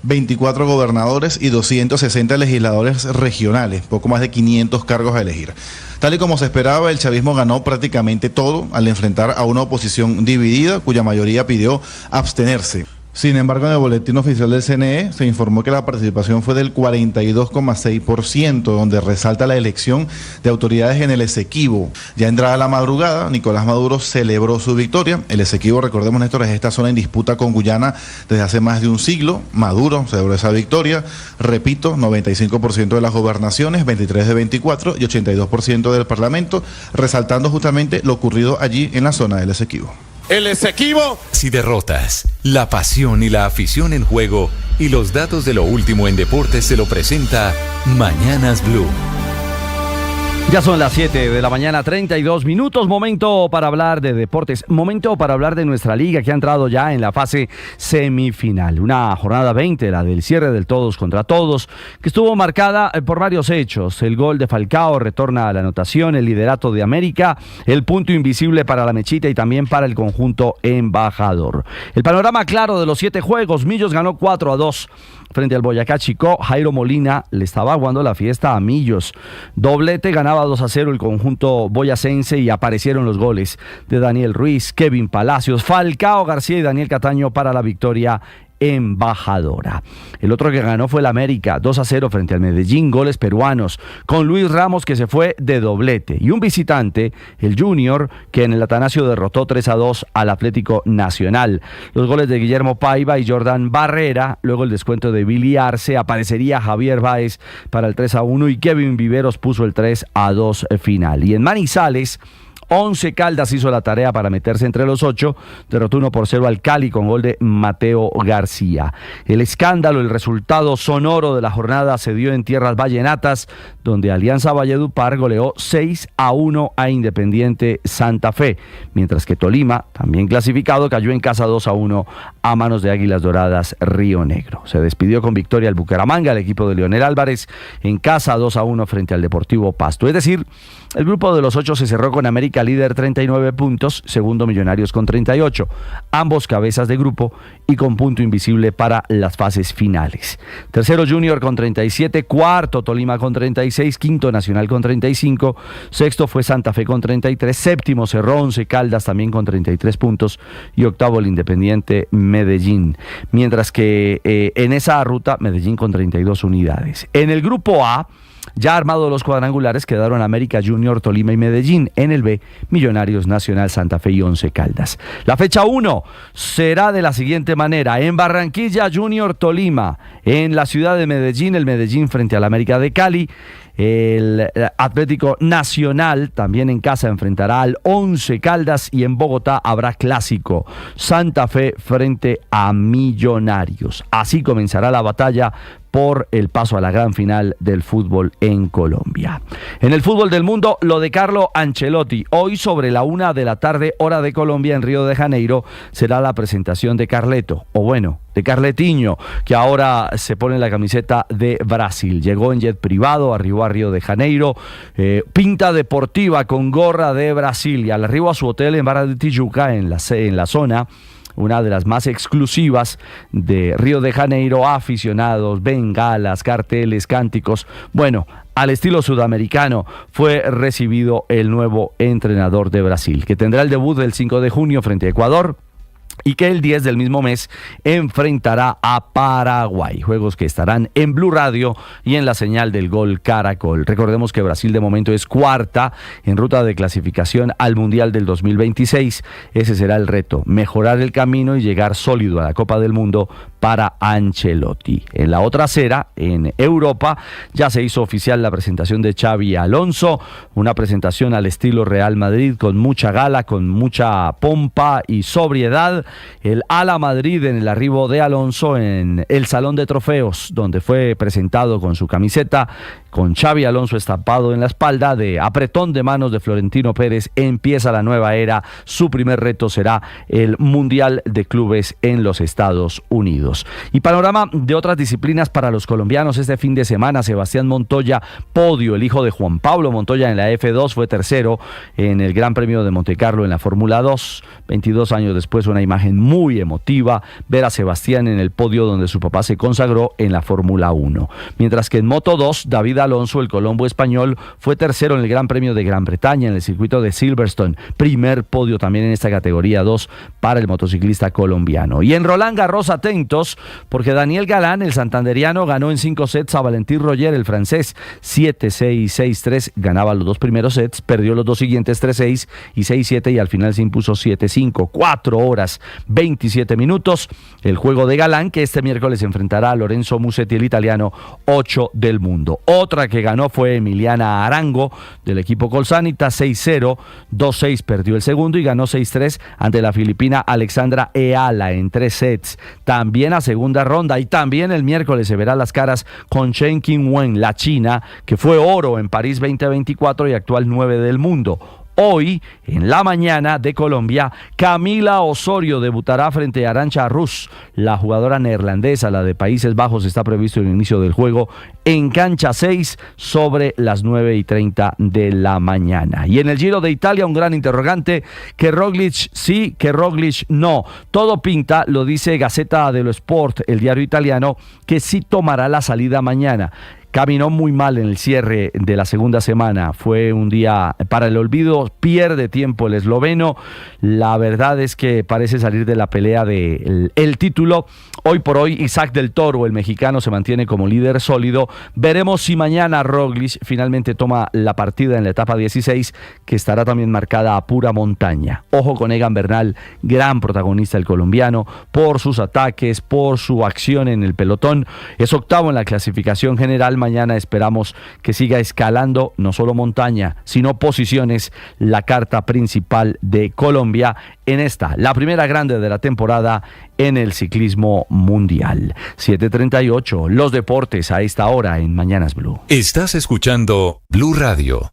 Speaker 14: 24 gobernadores y 260 legisladores regionales, poco más de 500 cargos a elegir. Tal y como se esperaba, el chavismo ganó prácticamente todo al enfrentar a una oposición dividida, cuya mayoría pidió abstenerse. Sin embargo, en el boletín oficial del CNE se informó que la participación fue del 42,6%, donde resalta la elección de autoridades en el Esequibo. Ya entrada la madrugada, Nicolás Maduro celebró su victoria. El Esequibo, recordemos, Néstor, es esta zona en disputa con Guyana desde hace más de un siglo. Maduro celebró esa victoria. Repito, 95% de las gobernaciones, 23 de 24 y 82% del Parlamento, resaltando justamente lo ocurrido allí en la zona del Esequibo.
Speaker 15: El Esequibo.
Speaker 9: Si derrotas, la pasión y la afición en juego y los datos de lo último en deportes se lo presenta Mañanas Blue.
Speaker 13: Ya son las 7 de la mañana, 32 minutos, momento para hablar de deportes, momento para hablar de nuestra liga que ha entrado ya en la fase semifinal. Una jornada 20, la del cierre del todos contra todos, que estuvo marcada por varios hechos. El gol de Falcao retorna a la anotación, el liderato de América, el punto invisible para la Mechita y también para el conjunto embajador. El panorama claro de los 7 juegos, Millos ganó 4-2 frente al Boyacá Chicó. Jairo Molina le estaba aguando la fiesta a Millos. Doblete, ganaba 2-0 el conjunto boyacense y aparecieron los goles de Daniel Ruiz, Kevin Palacios, Falcao García y Daniel Cataño para la victoria embajadora. El otro que ganó fue el América, 2-0 frente al Medellín, goles peruanos, con Luis Ramos que se fue de doblete, y un visitante, el Junior, que en el Atanasio derrotó 3-2 al Atlético Nacional. Los goles de Guillermo Paiva y Jordan Barrera, luego el descuento de Billy Arce, aparecería Javier Báez para el 3-1 y Kevin Viveros puso el 3-2 final. Y en Manizales, 11 Caldas hizo la tarea para meterse entre los 8, derrotó 1-0 al Cali con gol de Mateo García. El escándalo, el resultado sonoro de la jornada se dio en tierras vallenatas, donde Alianza Valledupar goleó 6-1 a Independiente Santa Fe, mientras que Tolima, también clasificado, cayó en casa 2-1 a manos de Águilas Doradas Río Negro. Se despidió con victoria el Bucaramanga, el equipo de Leonel Álvarez, en casa 2-1 frente al Deportivo Pasto. Es decir, el grupo de los 8 se cerró con América líder 39 puntos, segundo Millonarios con 38, ambos cabezas de grupo y con punto invisible para las fases finales. Tercero Junior con 37, cuarto Tolima con 36, quinto Nacional con 35, sexto fue Santa Fe con 33, séptimo cerró 11 Caldas también con 33 puntos y octavo el Independiente Medellín, mientras que en esa ruta Medellín con 32 unidades. En el grupo A, Ya armados los cuadrangulares quedaron América Junior, Tolima y Medellín. En el B, Millonarios, Nacional, Santa Fe y Once Caldas. La fecha 1 será de la siguiente manera. En Barranquilla, Junior, Tolima. En la ciudad de Medellín, el Medellín frente al América de Cali. El Atlético Nacional también en casa enfrentará al Once Caldas, y en Bogotá habrá clásico, Santa Fe frente a Millonarios. Así comenzará la batalla por el paso a la gran final del fútbol en Colombia. En el fútbol del mundo, lo de Carlo Ancelotti. Hoy sobre la 1 de la tarde, hora de Colombia, en Río de Janeiro, será la presentación de Carleto, o bueno, de Carletiño, que ahora se pone la camiseta de Brasil. Llegó en jet privado, arribó a Río de Janeiro, pinta deportiva con gorra de Brasil, y al arribo a su hotel en Barra de Tijuca, en la zona, una de las más exclusivas de Río de Janeiro, aficionados, bengalas, carteles, cánticos. Bueno, al estilo sudamericano fue recibido el nuevo entrenador de Brasil, que tendrá el debut el 5 de junio frente a Ecuador, y que el 10 del mismo mes enfrentará a Paraguay. Juegos que estarán en Blue Radio y en la señal del Gol Caracol. Recordemos que Brasil de momento es cuarta en ruta de clasificación al Mundial del 2026. Ese será el reto, mejorar el camino y llegar sólido a la Copa del Mundo para Ancelotti. En la otra acera, en Europa, ya se hizo oficial la presentación de Xabi Alonso, una presentación al estilo Real Madrid, con mucha gala, con mucha pompa y sobriedad. El Ala Madrid en el arribo de Alonso en el Salón de Trofeos, donde fue presentado con su camiseta, con Xabi Alonso estampado en la espalda, de apretón de manos de Florentino Pérez. Empieza la nueva era. Su primer reto será el Mundial de Clubes en los Estados Unidos. Y panorama de otras disciplinas para los colombianos este fin de semana. Sebastián Montoya, podio, el hijo de Juan Pablo Montoya en la F2, fue tercero en el Gran Premio de Montecarlo en la Fórmula 2. 22 años después, una imagen muy emotiva, ver a Sebastián en el podio donde su papá se consagró en la Fórmula 1. Mientras que en Moto 2, David Alonso, el colombo español, fue tercero en el Gran Premio de Gran Bretaña en el circuito de Silverstone. Primer podio también en esta categoría 2 para el motociclista colombiano. Y en Roland Garros, atentos, porque Daniel Galán, el santanderiano, ganó en 5 sets a Valentín Roger, el francés. 7-6, 6-3, ganaba los dos primeros sets, perdió los dos siguientes 3-6 y 6-7, y al final se impuso 7-5. 4 horas 27 minutos. El juego de Galán, que este miércoles enfrentará a Lorenzo Musetti, el italiano, 8 del mundo. Otra que ganó fue Emiliana Arango, del equipo Colsanita, 6-0, 2-6 perdió el segundo y ganó 6-3 ante la filipina Alexandra Eala en 3 sets. También a segunda ronda, y también el miércoles se verá las caras con Chen Qinwen, la china, que fue oro en París 2024 y actual 9 del mundo. Hoy, en la mañana de Colombia, Camila Osorio debutará frente a Arantxa Rus, la jugadora neerlandesa. La de Países Bajos está previsto el inicio del juego en cancha 6 sobre las 9:30 de la mañana. Y en el Giro de Italia, un gran interrogante: que Roglic sí, que Roglic no. Todo pinta, lo dice Gazzetta dello Sport, el diario italiano, que sí tomará la salida mañana. Caminó muy mal en el cierre de la segunda semana. Fue un día para el olvido. Pierde tiempo el esloveno. La verdad es que parece salir de la pelea del título. Hoy por hoy, Isaac del Toro, el mexicano, se mantiene como líder sólido. Veremos si mañana Roglic finalmente toma la partida en la etapa 16, que estará también marcada a pura montaña. Ojo con Egan Bernal, gran protagonista el colombiano, por sus ataques, por su acción en el pelotón. Es octavo en la clasificación general. Mañana esperamos que siga escalando no solo montaña, sino posiciones, la carta principal de Colombia en esta, la primera grande de la temporada en el ciclismo mundial. 7:38, los deportes a esta hora en Mañanas Blue.
Speaker 9: Estás escuchando Blue Radio.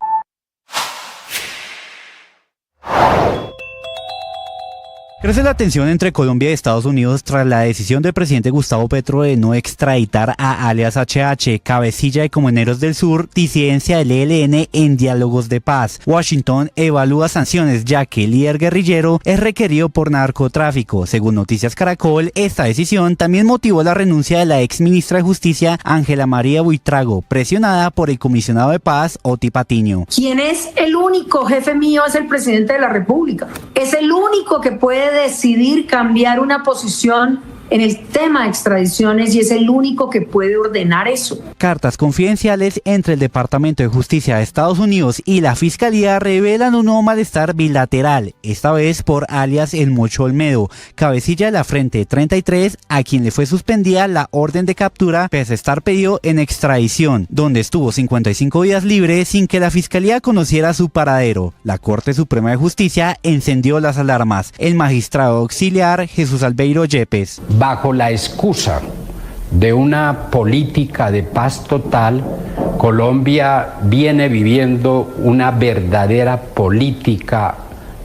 Speaker 15: Crece la tensión entre Colombia y Estados Unidos tras la decisión del presidente Gustavo Petro de no extraditar a alias HH, cabecilla de Comuneros del Sur, disidencia del ELN en diálogos de paz. Washington evalúa sanciones ya que el líder guerrillero es requerido por narcotráfico. Según Noticias Caracol, esta decisión también motivó la renuncia de la ex ministra de Justicia, Ángela María Buitrago, presionada por el comisionado de paz, Oti Patiño.
Speaker 16: Quien es el único jefe mío es el presidente de la República. Es el único que puede decidir cambiar una posición en el tema de extradiciones y es el único que puede ordenar eso.
Speaker 15: Cartas confidenciales entre el Departamento de Justicia de Estados Unidos y la Fiscalía revelan un nuevo malestar bilateral, esta vez por alias El Mocho Olmedo, cabecilla de la Frente 33, a quien le fue suspendida la orden de captura pese a estar pedido en extradición, donde estuvo 55 días libre sin que la Fiscalía conociera su paradero. La Corte Suprema de Justicia encendió las alarmas. El magistrado auxiliar Jesús Albeiro Yepes.
Speaker 17: Bajo la excusa de una política de paz total, Colombia viene viviendo una verdadera política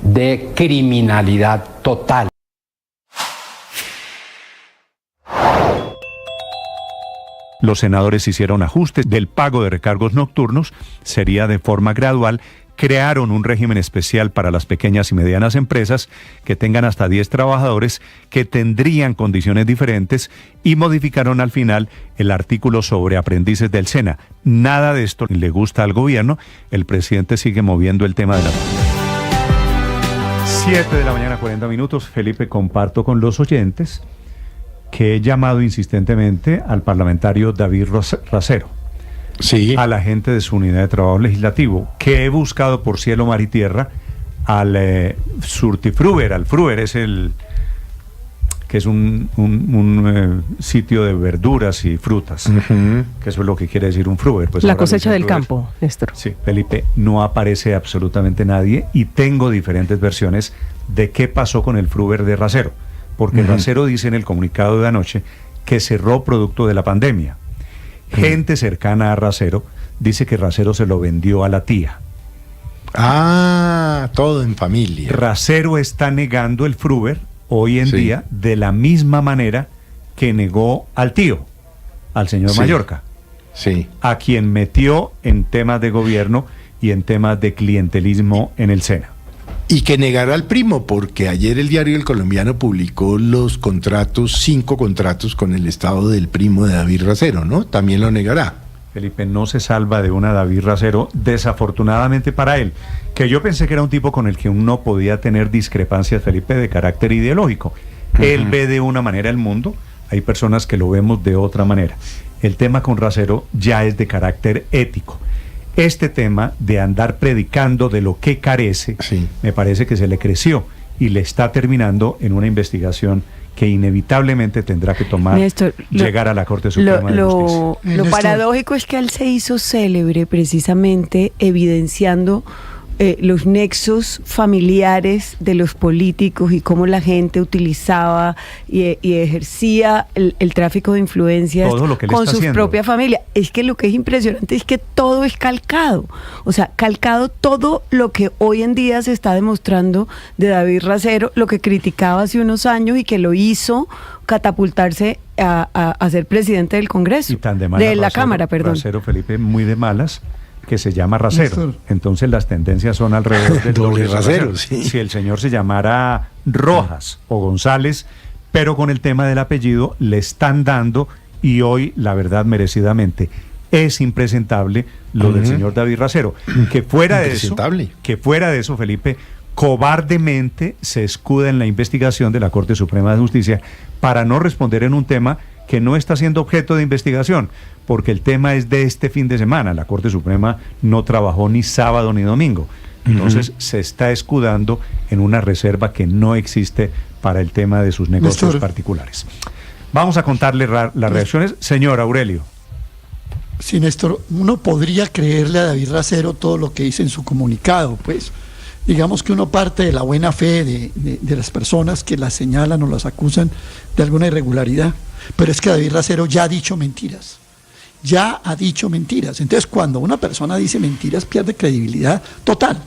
Speaker 17: de criminalidad total.
Speaker 1: Los senadores hicieron ajustes del pago de recargos nocturnos, sería de forma gradual. Crearon un régimen especial para las pequeñas y medianas empresas que tengan hasta 10 trabajadores que tendrían condiciones diferentes y modificaron al final el artículo sobre aprendices del SENA. Nada de esto le gusta al gobierno. El presidente sigue moviendo el tema de la... 7 de la mañana, 40 minutos. Felipe, comparto con los oyentes que he llamado insistentemente al parlamentario David Racero. Sí. A la gente de su unidad de trabajo legislativo, que he buscado por cielo, mar y tierra al Surtifruber, al Fruber, es el que es un sitio de verduras y frutas, que eso es lo que quiere decir un Fruber. Pues
Speaker 3: la cosecha del campo, Néstor.
Speaker 1: Sí, Felipe, no aparece absolutamente nadie y tengo diferentes versiones de qué pasó con el Fruber de Racero, porque Racero dice en el comunicado de anoche que cerró producto de la pandemia. Gente cercana a Racero dice que Racero se lo vendió a la tía.
Speaker 4: Ah, todo en familia.
Speaker 1: Racero está negando el Fruber hoy en día de la misma manera que negó al tío, al señor Mallorca, a quien metió en temas de gobierno y en temas de clientelismo en el SENA.
Speaker 4: Y que negará al primo, porque ayer el diario El Colombiano publicó los contratos, 5 contratos con el estado del primo de David Racero, ¿no? También lo negará.
Speaker 1: Felipe, no se salva de una David Racero, desafortunadamente para él, que yo pensé que era un tipo con el que uno podía tener discrepancias, Felipe, de carácter ideológico. Él ve de una manera el mundo, hay personas que lo vemos de otra manera. El tema con Racero ya es de carácter ético. Este tema de andar predicando de lo que carece, me parece que se le creció y le está terminando en una investigación que inevitablemente tendrá que tomar, Néstor, llegar a la Corte Suprema de Justicia.
Speaker 7: Lo paradójico es que él se hizo célebre precisamente evidenciando los nexos familiares de los políticos y cómo la gente utilizaba y ejercía el tráfico de influencias con sus propias familias. Es que lo que es impresionante es que todo es calcado, o sea, calcado todo lo que hoy en día se está demostrando de David Racero, lo que criticaba hace unos años y que lo hizo catapultarse a ser presidente del Congreso, y tan de la Cámara, perdón.
Speaker 1: Racero, Felipe, muy de malas, que se llama Racero. Entonces las tendencias son alrededor del doble Racero. Si el señor se llamara Rojas o González, pero con el tema del apellido le están dando, y hoy, la verdad, merecidamente, es impresentable lo del señor David Racero. Que fuera de eso, Felipe, cobardemente se escuda en la investigación de la Corte Suprema de Justicia para no responder en un tema que no está siendo objeto de investigación, porque el tema es de este fin de semana. La Corte Suprema no trabajó ni sábado ni domingo. Entonces se está escudando en una reserva que no existe para el tema de sus negocios particulares. Vamos a contarle las reacciones. Señor Aurelio.
Speaker 18: Sí, Néstor, uno podría creerle a David Racero todo lo que dice en su comunicado, pues digamos que uno parte de la buena fe de las personas que las señalan o las acusan de alguna irregularidad, pero es que David Racero ya ha dicho mentiras. Entonces, cuando una persona dice mentiras, pierde credibilidad total.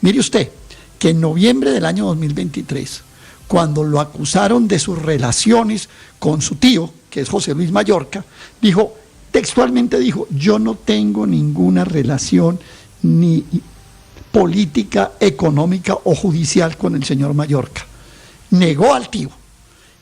Speaker 18: Mire usted, que en noviembre del año 2023, cuando lo acusaron de sus relaciones con su tío, que es José Luis Mallorca, textualmente dijo, yo no tengo ninguna relación ni política, económica o judicial con el señor Mallorca. Negó al tío.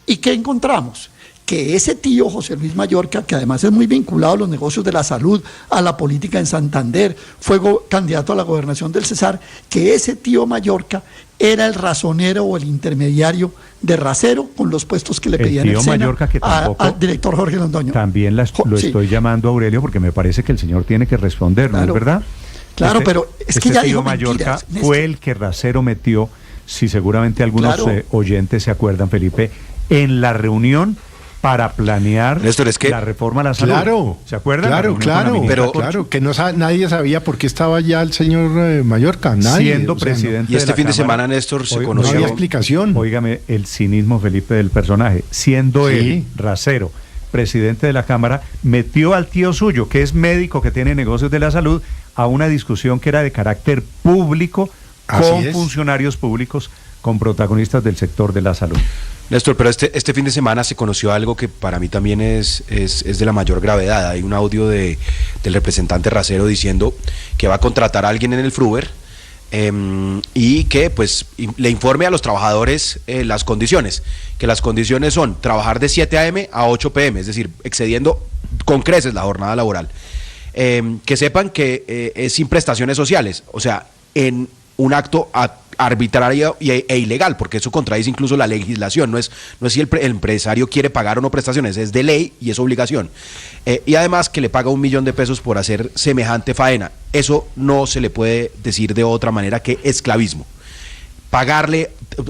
Speaker 18: ¿Y qué encontramos? que ese tío José Luis Mallorca, que además es muy vinculado a los negocios de la salud, a la política en Santander, fue candidato a la gobernación del Cesar, que ese tío Mallorca era el razonero o el intermediario de Racero con los puestos que le pedían el Sena
Speaker 1: Mallorca, que
Speaker 18: al director Jorge Londoño.
Speaker 1: También lo estoy llamando a Aurelio porque me parece que el señor tiene que responder, ¿no es verdad?
Speaker 18: Claro, pero es que ya dijo
Speaker 1: Mallorca
Speaker 18: mentiras,
Speaker 1: fue el que Racero metió, si seguramente algunos oyentes se acuerdan, Felipe, en la reunión para planear la reforma a la salud.
Speaker 4: Claro,
Speaker 1: ¿se acuerdan?
Speaker 4: Claro, que nadie sabía por qué estaba ya el señor Mallorca, nadie.
Speaker 1: Siendo presidente
Speaker 8: Y este fin de
Speaker 1: Cámara,
Speaker 8: semana, Néstor, se conoció.
Speaker 4: No había explicación.
Speaker 1: Óigame el cinismo, Felipe, del personaje. Siendo él, Racero, presidente de la Cámara, metió al tío suyo, que es médico, que tiene negocios de la salud, a una discusión que era de carácter público, con funcionarios públicos, con protagonistas del sector de la salud.
Speaker 8: Néstor, pero este fin de semana se conoció algo que para mí también es de la mayor gravedad. Hay un audio del representante Racero diciendo que va a contratar a alguien en el Fruber y que pues le informe a los trabajadores las condiciones, que las condiciones son trabajar de 7 a.m. a 8 p.m., es decir, excediendo con creces la jornada laboral. Que sepan que es sin prestaciones sociales, o sea, en un acto arbitrario e ilegal, porque eso contradice incluso la legislación. No es si el empresario quiere pagar o no prestaciones, es de ley y es obligación. Y además que le paga $1 millón por hacer semejante faena. Eso no se le puede decir de otra manera que esclavismo.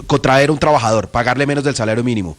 Speaker 8: Contraer a un trabajador, pagarle menos del salario mínimo,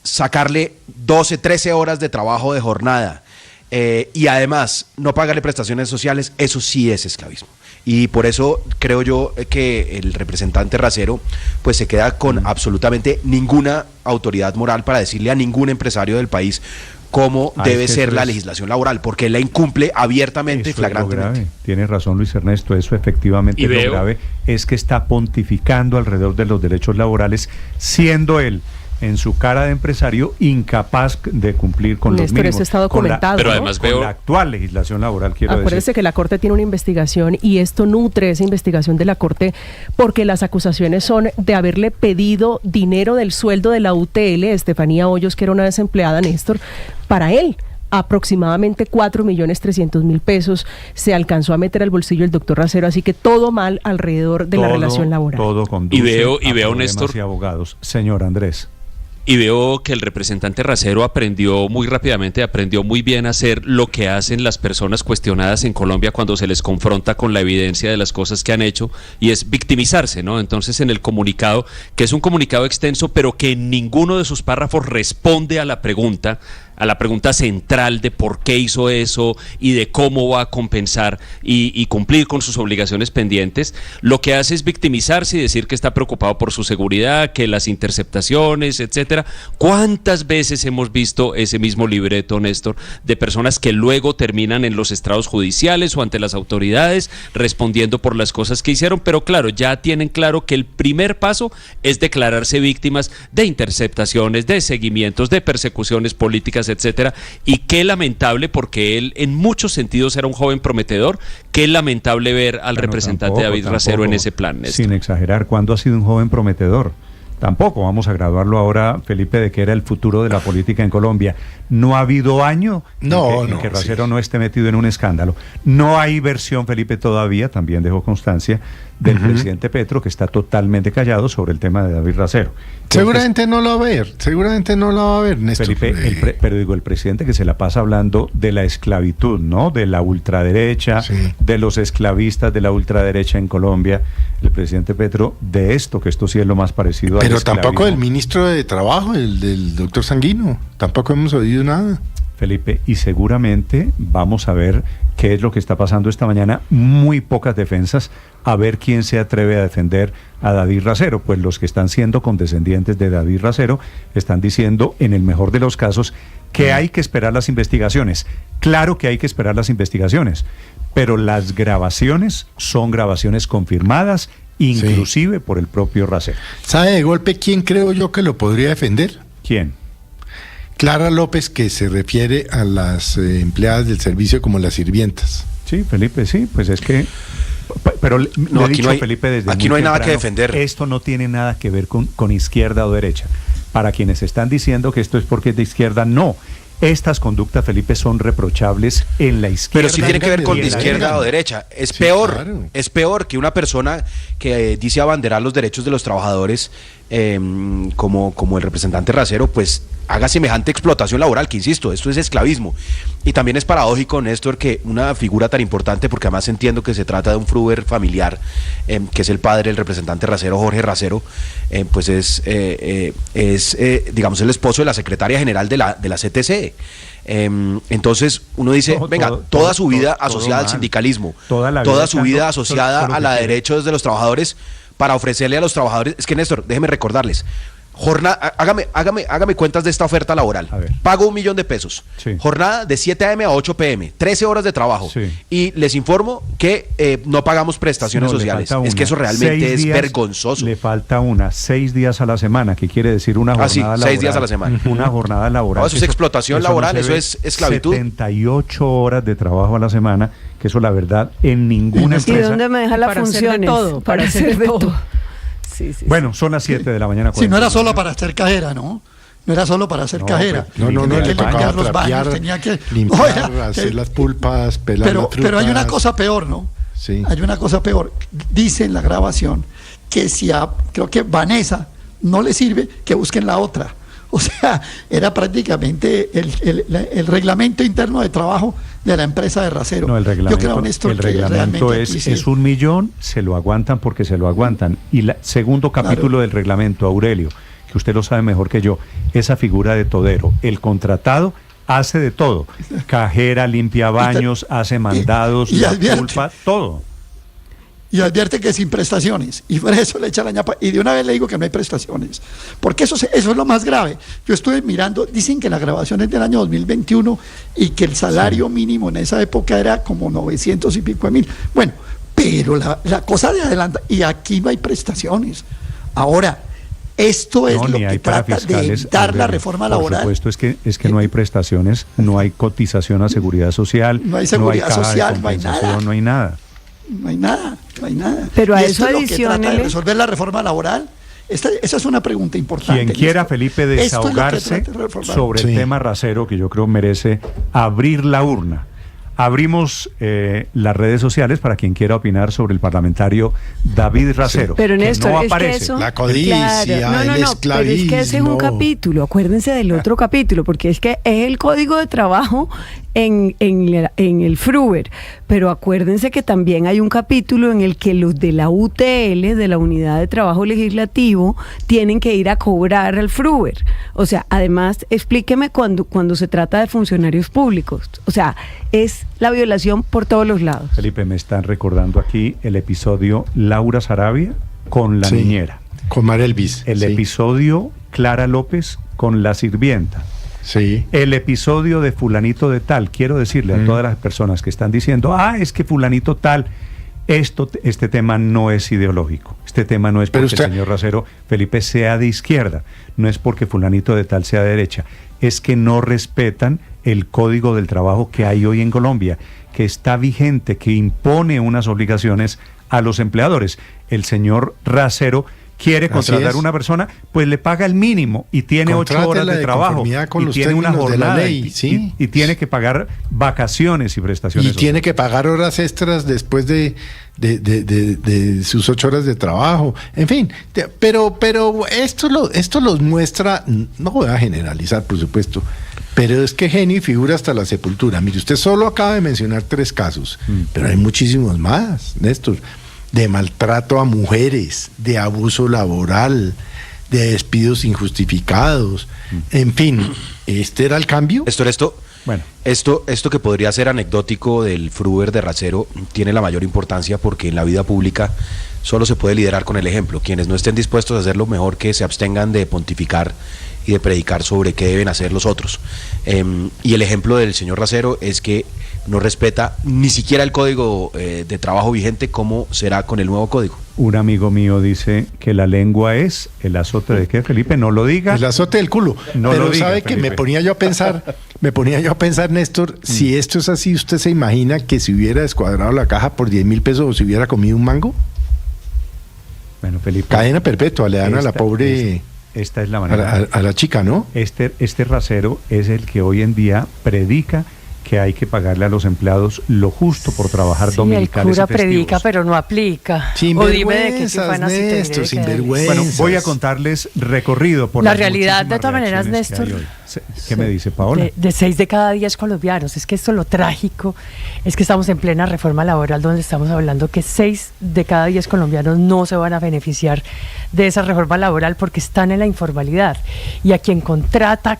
Speaker 8: sacarle 12, 13 horas de trabajo de jornada, y además no pagarle prestaciones sociales, eso sí es esclavismo. Y por eso creo yo que el representante Racero pues se queda con absolutamente ninguna autoridad moral para decirle a ningún empresario del país cómo debe ser la legislación laboral, porque él la incumple abiertamente y flagrantemente.
Speaker 1: Tiene razón Luis Ernesto, eso efectivamente es lo grave, es que está pontificando alrededor de los derechos laborales, siendo él en su cara de empresario incapaz de cumplir con los mínimos.
Speaker 3: Eso está documentado,
Speaker 1: pero
Speaker 3: además
Speaker 1: con la actual legislación laboral, quiero decir.
Speaker 3: Acuérdese que la Corte tiene una investigación y esto nutre esa investigación de la Corte porque las acusaciones son de haberle pedido dinero del sueldo de la UTL, Estefanía Hoyos, que era una desempleada, Néstor, para él. Aproximadamente 4.300.000 pesos se alcanzó a meter al bolsillo el doctor Racero, así que todo mal alrededor de la relación laboral.
Speaker 1: Todo conduce
Speaker 19: y veo Néstor,
Speaker 1: y abogados. Señor Andrés.
Speaker 19: Y veo que el representante Racero aprendió muy rápidamente, aprendió muy bien a hacer lo que hacen las personas cuestionadas en Colombia cuando se les confronta con la evidencia de las cosas que han hecho, y es victimizarse, ¿no? Entonces en el comunicado, que es un comunicado extenso, pero que en ninguno de sus párrafos responde a la pregunta central de por qué hizo eso y de cómo va a compensar y cumplir con sus obligaciones pendientes, lo que hace es victimizarse y decir que está preocupado por su seguridad, que las interceptaciones, etcétera. ¿Cuántas veces hemos visto ese mismo libreto, Néstor, de personas que luego terminan en los estrados judiciales o ante las autoridades respondiendo por las cosas que hicieron? Pero claro, ya tienen claro que el primer paso es declararse víctimas de interceptaciones, de seguimientos, de persecuciones políticas, etcétera, y qué lamentable, porque él en muchos sentidos era un joven prometedor, qué lamentable ver al representante David Racero en ese plan, Néstor.
Speaker 1: Sin exagerar, ¿cuándo ha sido un joven prometedor? Tampoco vamos a graduarlo ahora, Felipe, de que era el futuro de la política en Colombia. No ha habido año en que Racero no esté metido en un escándalo. No hay versión, Felipe, todavía, también dejó constancia, del presidente Petro, que está totalmente callado sobre el tema de David Racero.
Speaker 4: Seguramente no lo va a ver, Néstor.
Speaker 1: Felipe, pero digo, el presidente que se la pasa hablando de la esclavitud, ¿no? De la ultraderecha, de los esclavistas de la ultraderecha en Colombia, el presidente Petro, de esto, que esto sí es lo más parecido a...
Speaker 4: Pero tampoco el ministro de Trabajo, el del doctor Sanguino, tampoco hemos oído nada.
Speaker 1: Felipe, y seguramente vamos a ver qué es lo que está pasando esta mañana, muy pocas defensas, a ver quién se atreve a defender a David Racero. Pues los que están siendo condescendientes de David Racero están diciendo, en el mejor de los casos, que hay que esperar las investigaciones. Claro que hay que esperar las investigaciones, pero las grabaciones son grabaciones confirmadas, inclusive por el propio Racero.
Speaker 4: ¿Sabe de golpe quién creo yo que lo podría defender?
Speaker 1: ¿Quién?
Speaker 4: Clara López, que se refiere a las empleadas del servicio como las sirvientas.
Speaker 1: Sí, Felipe, sí, pues es que... Pero no, he dicho, Felipe, desde
Speaker 8: aquí no hay nada que defender.
Speaker 1: Esto no tiene nada que ver con izquierda o derecha. para quienes están diciendo que esto es porque es de izquierda, no. Estas conductas, Felipe, son reprochables en la izquierda.
Speaker 8: Pero sí tiene que ver con
Speaker 1: y
Speaker 8: de
Speaker 1: en la
Speaker 8: izquierda
Speaker 1: derecha.
Speaker 8: o derecha. Es
Speaker 1: Sí,
Speaker 8: peor,
Speaker 1: claro.
Speaker 8: es peor que una persona que dice abanderar los derechos de los trabajadores, como el representante Racero, pues haga semejante explotación laboral, que insisto, esto es esclavismo. Y también es paradójico, Néstor, que una figura tan importante, porque además entiendo que se trata de un Fruber familiar, que es el padre del representante Racero, Jorge Racero, pues digamos, el esposo de la secretaria general de la CTC. Entonces uno dice, toda su vida asociada al sindicalismo, toda su vida asociada a la derechos de los trabajadores, para ofrecerle a los trabajadores. Es que, Néstor, déjeme recordarles, hágame cuentas de esta oferta laboral. Pago $1.000.000 de pesos, jornada de 7 a.m. a 8 p.m., 13 horas de trabajo, y les informo que no pagamos prestaciones sociales. Es que eso realmente es vergonzoso.
Speaker 1: Le falta 6 días a la semana, que quiere decir una jornada laboral.
Speaker 8: 6 días a la semana.
Speaker 1: Una jornada laboral.
Speaker 8: No, eso es explotación laboral, eso es esclavitud.
Speaker 1: 78 horas de trabajo a la semana, que eso la verdad en ninguna empresa.
Speaker 7: ¿Y dónde me deja las funciones?
Speaker 3: Para hacer de todo.
Speaker 7: Sí,
Speaker 1: bueno, son las 7 de la mañana.
Speaker 18: Sí, no era solo para hacer cajera, ¿no? No era solo para hacer cajera.
Speaker 4: No,
Speaker 18: le tocaba los baños, tenía que
Speaker 4: limpiar, hacer las pulpas, pelar las frutas.
Speaker 18: Pero hay una cosa peor, ¿no?
Speaker 4: Sí.
Speaker 18: Hay una cosa peor. Dice en la grabación que si creo que Vanessa no le sirve, que busquen la otra. O sea, era prácticamente el reglamento interno de trabajo de la empresa de Racero.
Speaker 1: No, el reglamento,
Speaker 18: yo creo, Néstor,
Speaker 1: el reglamento es $1.000.000, se lo aguantan porque se lo aguantan. Y el segundo capítulo del reglamento, Aurelio, que usted lo sabe mejor que yo, esa figura de todero, el contratado hace de todo, cajera, limpia baños, hace mandados, la culpa, todo.
Speaker 18: Y advierte que sin prestaciones, y por eso le echa la ñapa, y de una vez le digo que no hay prestaciones, porque eso es lo más grave. Yo estuve mirando, dicen que la grabación es del año 2021 y que el salario mínimo en esa época era como 900 y pico de mil. Bueno, pero la cosa de adelante, y aquí no hay prestaciones. Ahora, esto es lo que trata de evitar la reforma laboral.
Speaker 1: Por supuesto, es que no hay prestaciones, no hay cotización a seguridad social,
Speaker 18: no hay seguridad social,
Speaker 1: no hay nada.
Speaker 18: No hay nada.
Speaker 7: Pero a eso
Speaker 18: es lo que trata de
Speaker 7: adiciones
Speaker 18: resolver la reforma laboral. Esa es una pregunta importante.
Speaker 1: Quien quiera, Felipe, desahogarse sobre el tema Racero, que yo creo merece abrir la urna. Abrimos las redes sociales para quien quiera opinar sobre el parlamentario David Racero.
Speaker 7: Pero Néstor,
Speaker 1: no
Speaker 7: es
Speaker 1: aparece.
Speaker 7: que eso,
Speaker 4: la codicia,
Speaker 7: claro.
Speaker 4: el esclavismo.
Speaker 7: Pero es que ese es un capítulo, acuérdense del otro capítulo, porque es que es el código de trabajo en el Fruber, pero acuérdense que también hay un capítulo en el que los de la UTL, de la Unidad de Trabajo Legislativo, tienen que ir a cobrar al Fruber. O sea, además, explíqueme cuando se trata de funcionarios públicos. O sea, es la violación por todos los lados.
Speaker 1: Felipe, me están recordando aquí el episodio Laura Sarabia con la niñera.
Speaker 4: Con María Elvis.
Speaker 1: El episodio Clara López con la sirvienta.
Speaker 4: Sí.
Speaker 1: El episodio de fulanito de tal. Quiero decirle a todas las personas que están diciendo, es que fulanito tal, este tema no es ideológico. Este tema no es porque el señor Racero, Felipe, sea de izquierda. No es porque fulanito de tal sea de derecha. Es que no respetan el código del trabajo que hay hoy en Colombia, que está vigente, que impone unas obligaciones a los empleadores. El señor Racero quiere contratar a una persona, pues le paga el mínimo y tiene 8 horas de trabajo y tiene una jornada y tiene que pagar vacaciones y prestaciones.
Speaker 4: Y tiene que pagar horas extras después de sus 8 horas de trabajo. En fin, pero esto los muestra, no voy a generalizar, por supuesto, pero es que genio figura hasta la sepultura. Mire, usted solo acaba de mencionar 3 casos, pero hay muchísimos más, Néstor. De maltrato a mujeres, de abuso laboral, de despidos injustificados, en fin, ¿este era el cambio?
Speaker 8: Esto que podría ser anecdótico del Fruber de Racero tiene la mayor importancia porque en la vida pública solo se puede liderar con el ejemplo. Quienes no estén dispuestos a hacerlo, mejor que se abstengan de pontificar y de predicar sobre qué deben hacer los otros. Y el ejemplo del señor Racero es que no respeta ni siquiera el código de trabajo vigente. ¿Cómo será con el nuevo código?
Speaker 1: Un amigo mío dice que la lengua es el azote de qué, Felipe, no lo diga.
Speaker 4: El azote del culo.
Speaker 1: No
Speaker 4: pero
Speaker 1: lo diga,
Speaker 4: sabe
Speaker 1: Felipe.
Speaker 4: Que me ponía yo a pensar, Néstor, si esto es así, ¿usted se imagina que si hubiera descuadrado la caja por 10.000 pesos o si hubiera comido un mango?
Speaker 1: Bueno, Felipe.
Speaker 4: Cadena perpetua, le dan a la pobre
Speaker 1: esta es la manera.
Speaker 4: A la chica, ¿no?
Speaker 1: Este Racero es el que hoy en día predica que hay que pagarle a los empleados lo justo por trabajar dominicales
Speaker 20: el cura
Speaker 1: y festivos.
Speaker 20: predica, pero no aplica. O dime de qué van
Speaker 1: Bueno, voy a contarles recorrido por
Speaker 20: la realidad. De todas maneras, Néstor,
Speaker 1: ¿qué me dice Paola?
Speaker 20: De 6 de cada 10 colombianos. Es que esto lo trágico es que estamos en plena reforma laboral, donde estamos hablando que 6 de cada 10 colombianos no se van a beneficiar de esa reforma laboral porque están en la informalidad. Y a quien contrata,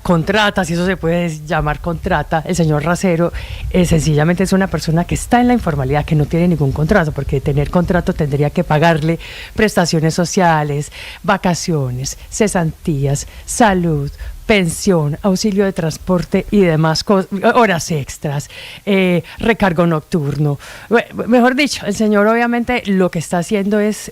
Speaker 20: si eso se puede llamar contrata, el señor Racero, sencillamente es una persona que está en la informalidad, que no tiene ningún contrato, porque de tener contrato tendría que pagarle prestaciones sociales, vacaciones, cesantías, salud, pensión, auxilio de transporte y demás horas extras, recargo nocturno. Mejor dicho, el señor obviamente lo que está haciendo es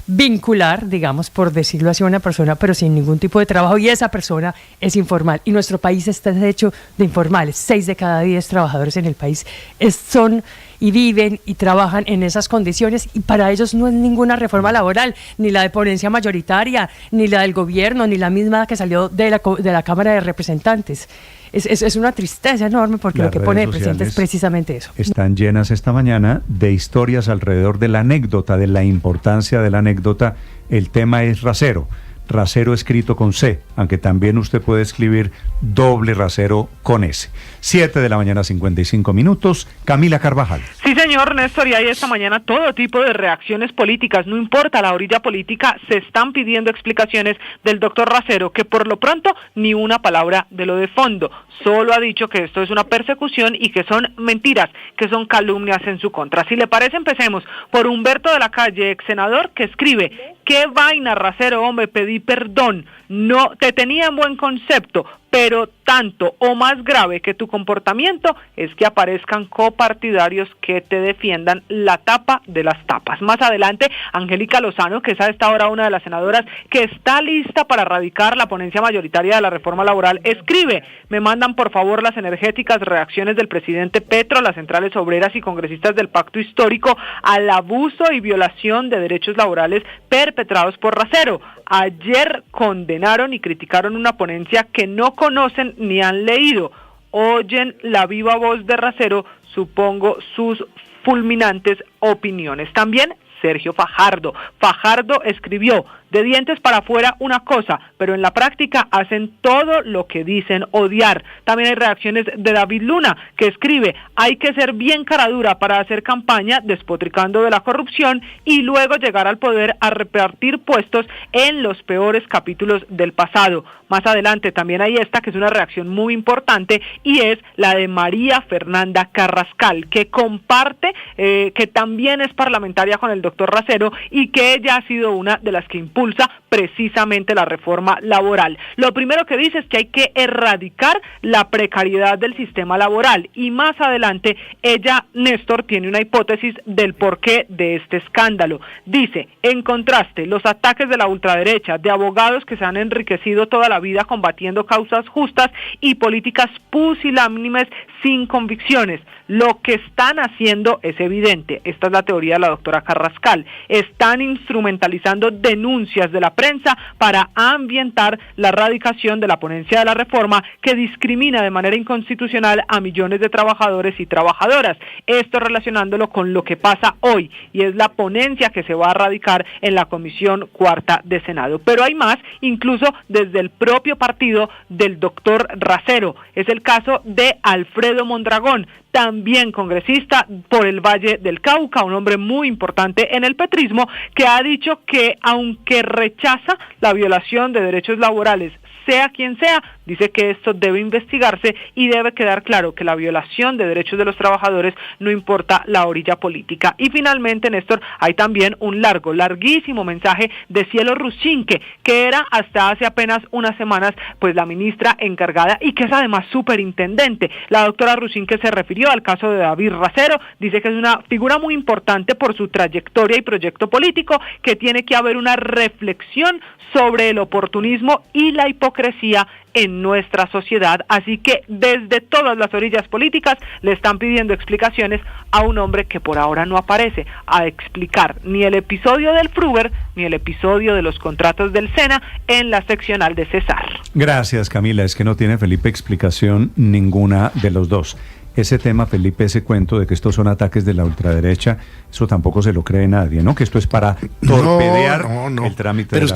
Speaker 20: vincular, digamos, por decirlo así, a una persona, pero sin ningún tipo de trabajo, y esa persona es informal. Y nuestro país está hecho de informales. 6 de cada 10 trabajadores en el país son y viven y trabajan en esas condiciones, y para ellos no es ninguna reforma laboral, ni la de ponencia mayoritaria, ni la del gobierno, ni la misma que salió de la Cámara de Representantes. Es una tristeza enorme, porque lo que pone el presidente es precisamente eso.
Speaker 1: Están llenas esta mañana de historias alrededor de la anécdota, de la importancia de la anécdota. El tema es Racero. Racero escrito con C, aunque también usted puede escribir doble Racero con S. 7 de la mañana, 55 minutos. Camila Carvajal.
Speaker 21: Sí, señor Néstor, y hay esta mañana todo tipo de reacciones políticas, no importa la orilla política, se están pidiendo explicaciones del doctor Racero, que por lo pronto ni una palabra de lo de fondo, solo ha dicho que esto es una persecución y que son mentiras, que son calumnias en su contra. Si le parece, empecemos por Humberto de la Calle, ex senador, que escribe: qué vaina, Racero, hombre, pedí perdón, no te tenía en buen concepto, pero tanto o más grave que tu comportamiento es que aparezcan copartidarios que te defiendan la tapa de las tapas. Más adelante, Angélica Lozano, que es a esta hora una de las senadoras que está lista para radicar la ponencia mayoritaria de la reforma laboral, escribe: me mandan por favor las energéticas reacciones del presidente Petro, las centrales obreras y congresistas del pacto histórico al abuso y violación de derechos laborales perpetrados por Racero. Ayer condenaron y criticaron una ponencia que no conocen ni han leído. Oyen la viva voz de Racero, supongo, sus fulminantes opiniones. También Sergio Fajardo. Fajardo escribió: de dientes para afuera una cosa, pero en la práctica hacen todo lo que dicen odiar. También hay reacciones de David Luna, que escribe: hay que ser bien caradura para hacer campaña despotricando de la corrupción y luego llegar al poder a repartir puestos en los peores capítulos del pasado. Más adelante también hay esta, que es una reacción muy importante, y es la de María Fernanda Carrascal, que comparte, que también es parlamentaria con el doctor Racero, y que ella ha sido una de las que impulsa precisamente la reforma laboral. Lo primero que dice es que hay que erradicar la precariedad del sistema laboral, y más adelante ella, Néstor, tiene una hipótesis del porqué de este escándalo. Dice: en contraste, los ataques de la ultraderecha, de abogados que se han enriquecido toda la vida combatiendo causas justas y políticas pusilánimes sin convicciones. Lo que están haciendo es evidente. Esta es la teoría de la doctora Carrascal. Están instrumentalizando denuncias de la prensa para ambientar la radicación de la ponencia de la reforma, que discrimina de manera inconstitucional a millones de trabajadores y trabajadoras. Esto relacionándolo con lo que pasa hoy, y es la ponencia que se va a radicar en la Comisión Cuarta de Senado. Pero hay más, incluso desde el propio partido del doctor Racero. Es el caso de Alfredo Mondragón, también congresista por el Valle del Cauca, un hombre muy importante en el petrismo, que ha dicho que aunque rechaza la violación de derechos laborales, sea quien sea, dice que esto debe investigarse y debe quedar claro que la violación de derechos de los trabajadores no importa la orilla política. Y finalmente, Néstor, hay también un larguísimo mensaje de Cielo Rusinque, que era hasta hace apenas unas semanas pues la ministra encargada y que es además superintendente. La doctora Rusinque se refirió refirió al caso de David Racero, dice que es una figura muy importante por su trayectoria y proyecto político, que tiene que haber una reflexión sobre el oportunismo y la hipocresía en nuestra sociedad, así que desde todas las orillas políticas le están pidiendo explicaciones a un hombre que por ahora no aparece a explicar ni el episodio del Fruber ni el episodio de los contratos del SENA en la seccional de Cesar.
Speaker 1: Gracias, Camila, es que no tiene Felipe explicación ninguna de los dos. Ese tema, Felipe, ese cuento de que estos son ataques de la ultraderecha, eso tampoco se lo cree nadie, ¿no? Que esto es para torpedear el trámite.
Speaker 4: Pero
Speaker 1: de la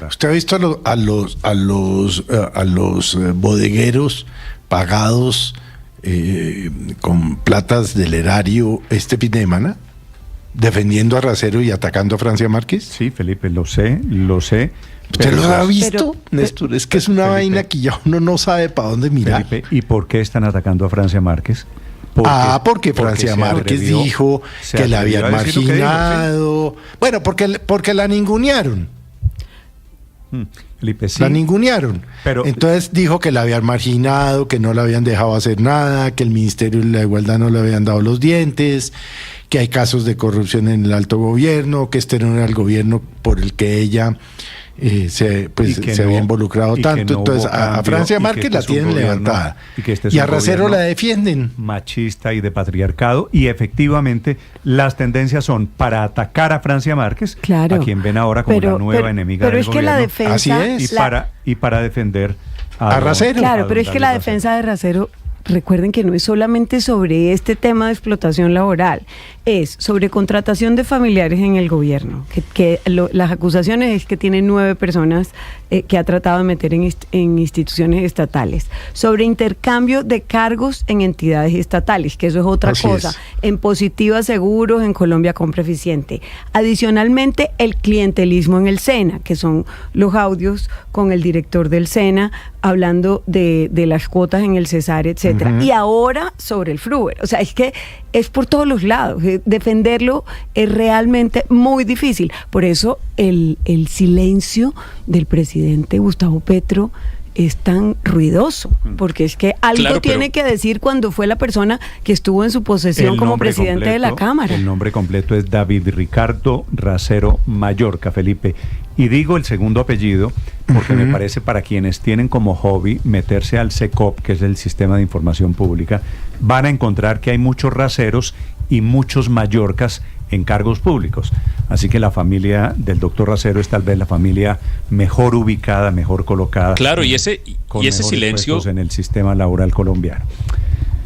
Speaker 4: usted ha visto a los bodegueros pagados con platas del erario este fin de semana, defendiendo a Racero y atacando a Francia Márquez.
Speaker 1: Sí, Felipe, lo sé.
Speaker 4: ¿Usted lo ha visto, Néstor? Es que es una vaina que ya uno no sabe para dónde mirar.
Speaker 1: Felipe, ¿y por qué están atacando a Francia Márquez?
Speaker 4: Porque Francia Márquez dijo que la habían marginado. Sí. Bueno, porque la ningunearon.
Speaker 1: Felipe, sí.
Speaker 4: La ningunearon. Pero entonces dijo que la habían marginado, que no la habían dejado hacer nada, que el Ministerio de la Igualdad no le habían dado los dientes, que hay casos de corrupción en el alto gobierno, que este no era el gobierno por el que ella se había involucrado tanto. Entonces a Francia Márquez la tienen levantada y a Racero la defienden.
Speaker 1: Machista y de patriarcado, y efectivamente las tendencias son para atacar a Francia Márquez, a quien ven ahora como la nueva enemiga del gobierno.
Speaker 7: La defensa,
Speaker 4: así es.
Speaker 1: Y para defender
Speaker 4: a Racero.
Speaker 7: Claro, pero es que la defensa de Racero, recuerden que no es solamente sobre este tema de explotación laboral, es sobre contratación de familiares en el gobierno, las acusaciones es que tiene 9 personas que ha tratado de meter en instituciones estatales, sobre intercambio de cargos en entidades estatales, que eso es otra cosa, en Positiva Seguros, en Colombia Compra Eficiente. Adicionalmente, el clientelismo en el SENA, que son los audios con el director del SENA hablando de las cuotas en el Cesar, etcétera. Y ahora sobre el Fruber. O sea, es que es por todos los lados. Defenderlo es realmente muy difícil. Por eso el silencio del presidente Gustavo Petro es tan ruidoso, porque es que algo tiene que decir cuando fue la persona que estuvo en su posesión como presidente de la Cámara.
Speaker 1: El nombre completo es David Ricardo Racero Mallorca, Felipe. Y digo el segundo apellido porque me parece, para quienes tienen como hobby meterse al SECOP, que es el Sistema de Información Pública, van a encontrar que hay muchos Raceros y muchos Mallorcas en cargos públicos. Así que la familia del doctor Racero es tal vez la familia mejor ubicada, mejor colocada.
Speaker 19: Claro, y ese silencio
Speaker 1: en el sistema laboral colombiano.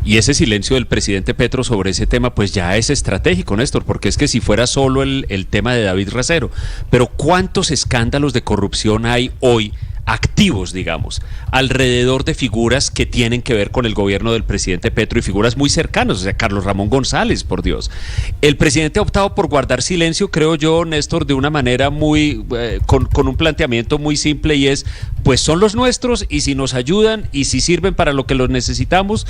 Speaker 19: Y ese silencio del presidente Petro sobre ese tema pues ya es estratégico, Néstor, porque es que si fuera solo el tema de David Racero, pero ¿cuántos escándalos de corrupción hay hoy activos, digamos, alrededor de figuras que tienen que ver con el gobierno del presidente Petro y figuras muy cercanas? O sea, Carlos Ramón González, por Dios. El presidente ha optado por guardar silencio, creo yo, Néstor, de una manera muy, con un planteamiento muy simple, y es, pues son los nuestros, y si nos ayudan y si sirven para lo que los necesitamos,